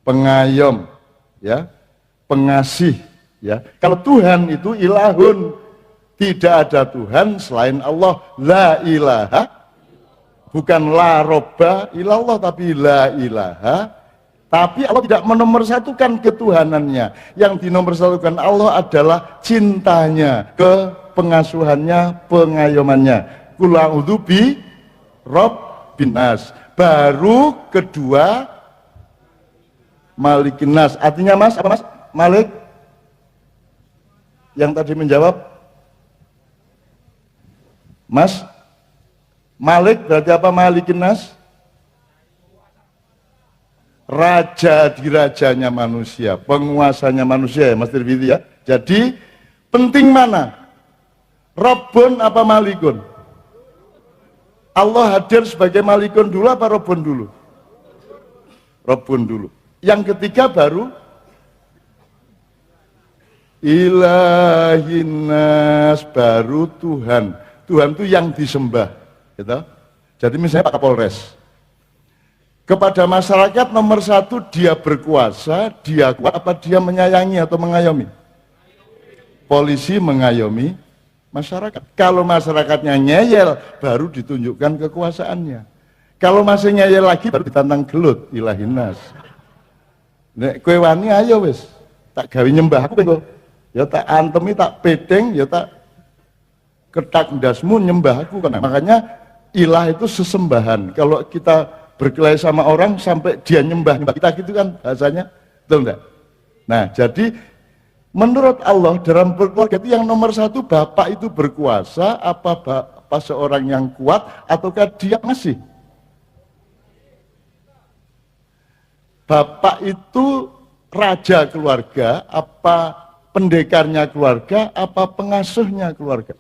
Pengayom, ya. Pengasih, ya. Kalau Tuhan itu ilahun, tidak ada Tuhan selain Allah. La ilaha, bukan la robba ilallah, tapi la ilaha. Tapi Allah tidak menomorsatukan ketuhanannya. Yang dinomorsatukan Allah adalah cintanya, pengasuhannya, pengayomannya. Qul a'udzu bi rabbin nas. Baru kedua Malikin nas. Artinya Mas, apa Mas? Malik? Yang tadi menjawab? Mas? Malik berarti apa Malikin nas? Raja di rajanya manusia, penguasanya manusia ya Mas Tirmidzi ya. Jadi penting mana? Rabbun apa Malikun? Allah hadir sebagai Malikun dulu apa Rabbun dulu? Rabbun dulu. Yang ketiga baru Ilahinas, baru Tuhan. Tuhan itu yang disembah, gitu. Jadi misalnya Pak Kapolres, kepada masyarakat nomor satu dia berkuasa, dia kuat apa dia menyayangi atau mengayomi? Polisi mengayomi masyarakat. Kalau masyarakatnya ngeyel, baru ditunjukkan kekuasaannya. Kalau masih ngeyel lagi, baru ditantang gelut, ilahinas. Nek kowe wani ayo wis, tak gawe nyembah aku kowe. Ya tak antemi, tak pedeng, ya tak ketak ndasmu nyembah aku kan. Makanya ilah itu sesembahan. Kalau kita berkelahi sama orang sampai dia nyembah kita gitu kan bahasanya, betul enggak? Nah jadi menurut Allah dalam berkeluarga itu yang nomor satu bapak itu berkuasa apa seorang yang kuat ataukah dia masih? Bapak itu raja keluarga apa pendekarnya keluarga apa pengasuhnya keluarga?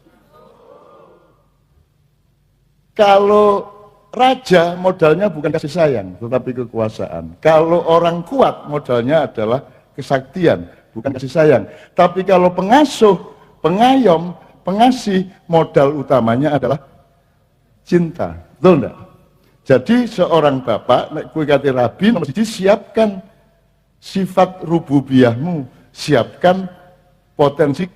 Kalau raja modalnya bukan kasih sayang, tetapi kekuasaan. Kalau orang kuat modalnya adalah kesaktian, bukan kasih sayang. Tapi kalau pengasuh, pengayom, pengasih, modal utamanya adalah cinta. Betul enggak? Jadi seorang bapak, nek kowe kate rabi, nomor siji siapkan sifat rububiyahmu, siapkan potensi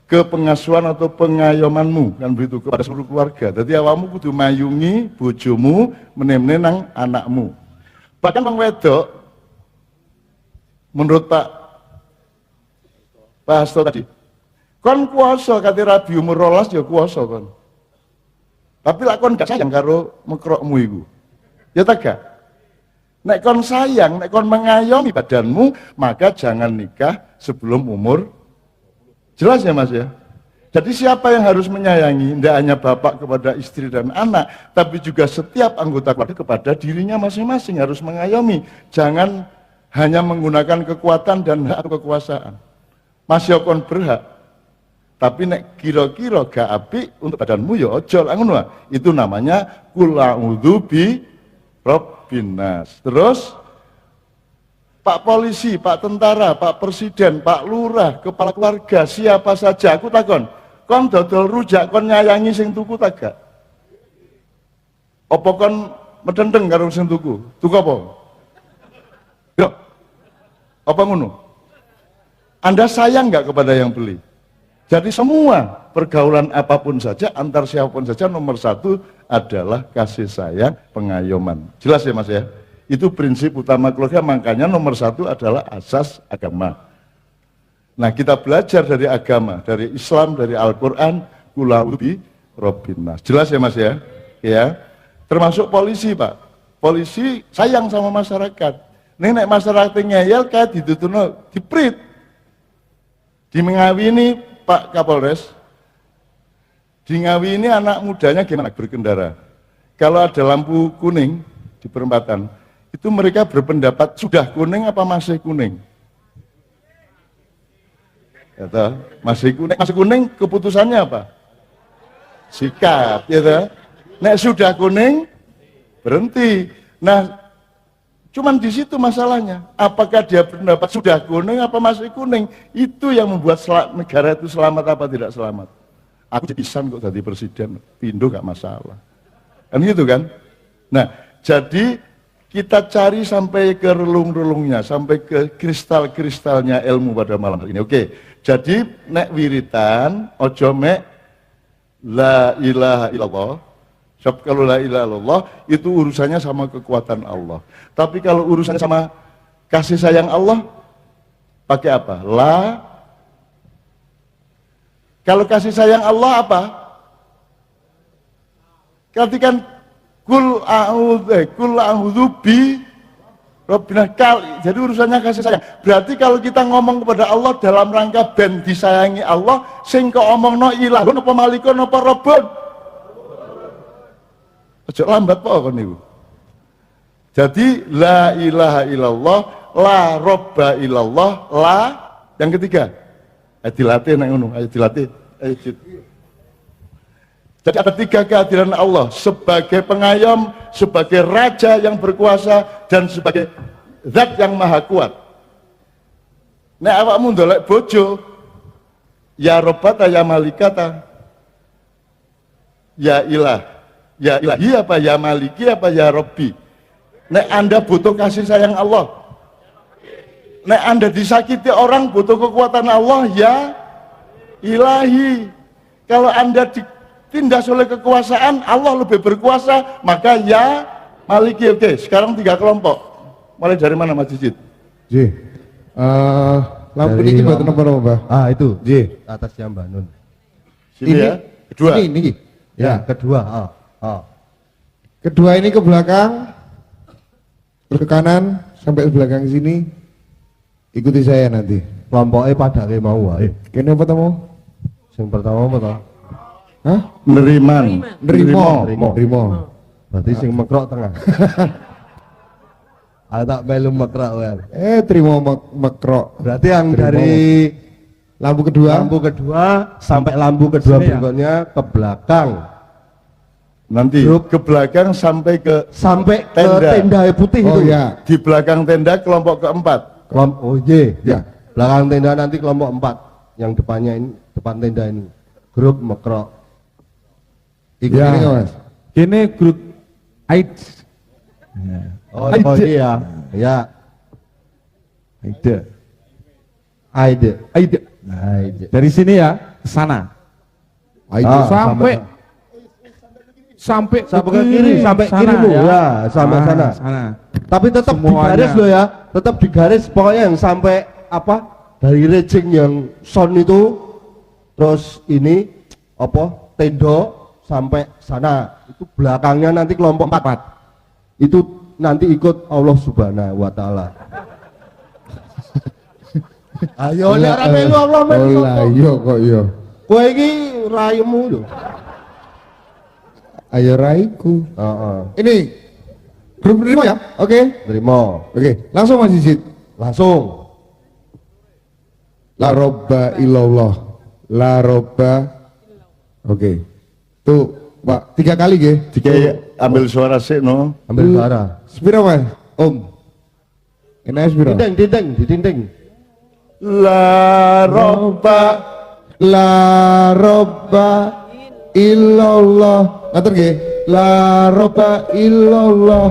kepengasuhan atau pengayomanmu kan begitu kepada seluruh keluarga. Jadi awakmu kudu mayungi bojomu, meneh-meneh nang anakmu. Bahkan wong wedok menurut Pak Hasto tadi, kon kuasa kate rabi umur 12 ya kuasa kon. Tapi lak kon gak sayang karo mekrokmu iku. Ya tak gak? Nek kon sayang, nek kon mengayomi badanmu, maka jangan nikah sebelum umur. Jelas ya Mas ya? Jadi siapa yang harus menyayangi? Tidak hanya bapak kepada istri dan anak, tapi juga setiap anggota keluarga kepada dirinya masing-masing harus mengayomi. Jangan hanya menggunakan kekuatan dan hak atau kekuasaan. Mas yo kon berhak. Tapi nek kira-kira gak apik untuk badanmu ya ojo ngono. Itu namanya qul a'udzu bi rabbin nas. Terus Pak polisi, Pak tentara, Pak presiden, Pak lurah, kepala keluarga, siapa saja aku takon, kon dodol rujak kon nyayangi sing tuku tak gak? Apa kon medendeng karo sing tuku? Tuku apa? Yo. Apa ngono? Anda sayang nggak kepada yang beli? Jadi semua pergaulan apapun saja, antar siapapun saja, nomor satu adalah kasih sayang, pengayoman. Jelas ya Mas ya? Itu prinsip utama keluarga, makanya nomor satu adalah asas agama. Nah kita belajar dari agama, dari Islam, dari Al-Quran, qul a'udzu bi rabbin nas. Jelas ya Mas ya? Ya. Termasuk polisi Pak. Polisi sayang sama masyarakat. Nek masyarakat ngeyel kayak ditutuno, diprit. Dimengawini Pak Kapolres, di-ngawini anak mudanya gimana berkendara. Kalau ada lampu kuning di perempatan, itu mereka berpendapat sudah kuning apa masih kuning? Ya, masih kuning keputusannya apa? Sikap, ya. Nek sudah kuning berhenti. Nah, Cuman di situ masalahnya. Apakah dia berpendapat sudah kuning apa masih kuning? Itu yang membuat negara itu selamat apa tidak selamat. Aku jadi isan kok jadi presiden, pindo gak masalah. Kan gitu kan? Nah, jadi kita cari sampai ke relung-relungnya, sampai ke kristal-kristalnya ilmu pada malam hari ini. Oke, jadi nek wiritan, ojo mek la ilaha illallah. Sebab kalau la ilaha illallah itu urusannya sama kekuatan Allah. Tapi kalau urusannya sama kasih sayang Allah, pakai apa? Kalau kasih sayang Allah apa? Katakan kul a'udzu bi rabbina kali. Jadi urusannya kasih sayang. Berarti kalau kita ngomong kepada Allah dalam rangka ben disayangi Allah, sing kok omongno ilahun apa malikun apa rabbun? Ojo lambat po kon niku. Jadi la ilaha illallah, la robba illallah, la yang ketiga. Dilatih nang ngono, ayo dilatih. Jadi ada 3 kehadiran Allah sebagai pengayom, sebagai raja yang berkuasa dan sebagai zat yang maha kuat. Nek awakmu ndolek bojo, ya robbata ya malikata. Ya ilah. Ya ilahi apa ya maliki apa ya robbi. Nek Anda butuh kasih sayang Allah, nek Anda disakiti orang butuh kekuatan Allah, ya ilahi. Kalau Anda ditindas oleh kekuasaan, Allah lebih berkuasa, maka ya maliki. Oke, sekarang 3 kelompok. Mulai dari mana Mas Jijit? Lampu ini buat nomor apa? Ah itu, atas yang Mbak Nun. Sini ya, kedua. Ini. Ya, kedua. Kedua ini ke belakang, terus ke kanan sampai ke belakang sini. Ikuti saya nanti. Kelompoknya pada mau wae. Kene apa tamu? Yang pertama apa toh? Hah? Nerimo. Berarti sing mekrok tengah. Ada tak melu mekrok wae. Terima mekrok. Berarti yang dari lampu kedua sampai lampu kedua berikutnya ke belakang. Nanti ke belakang sampai ke tenda putih itu. Ya. Di belakang tenda kelompok keempat. Ya. Belakang tenda nanti kelompok 4. Yang depannya ini, depan tenda ini. Grup mekrok. Ikut ini Mas. Ini grup AIDS. Oh iya. Ya. Aide. Dari sini ya ke sana. Sampai ke kiri, sampai sana, kirimu ya, sampai sana. Tapi tetap digaris loh ya, tetap digaris pokoknya yang sampai apa dari rejing yang son itu, terus ini apa tendo sampai sana, itu belakangnya nanti kelompok 4 itu nanti ikut Allah Subhanahu wa Ta'ala. Ayo nek ora melu Allah melu. Iya kok iya. Kowe iki raimu lho. Ayo raiku. Ini grup nerima ya? Oke. Nerima. Oke, langsung Mas Jijit. Langsung. La robba illallah. La robba. Oke. Tuh, Pak, 3 kali nggih. Ambil suara sik no. Ambil suara. Sepira Mas? Om. Enak sepira? Dinding. La robba illallah. Ngatur nggih. La robba illallah.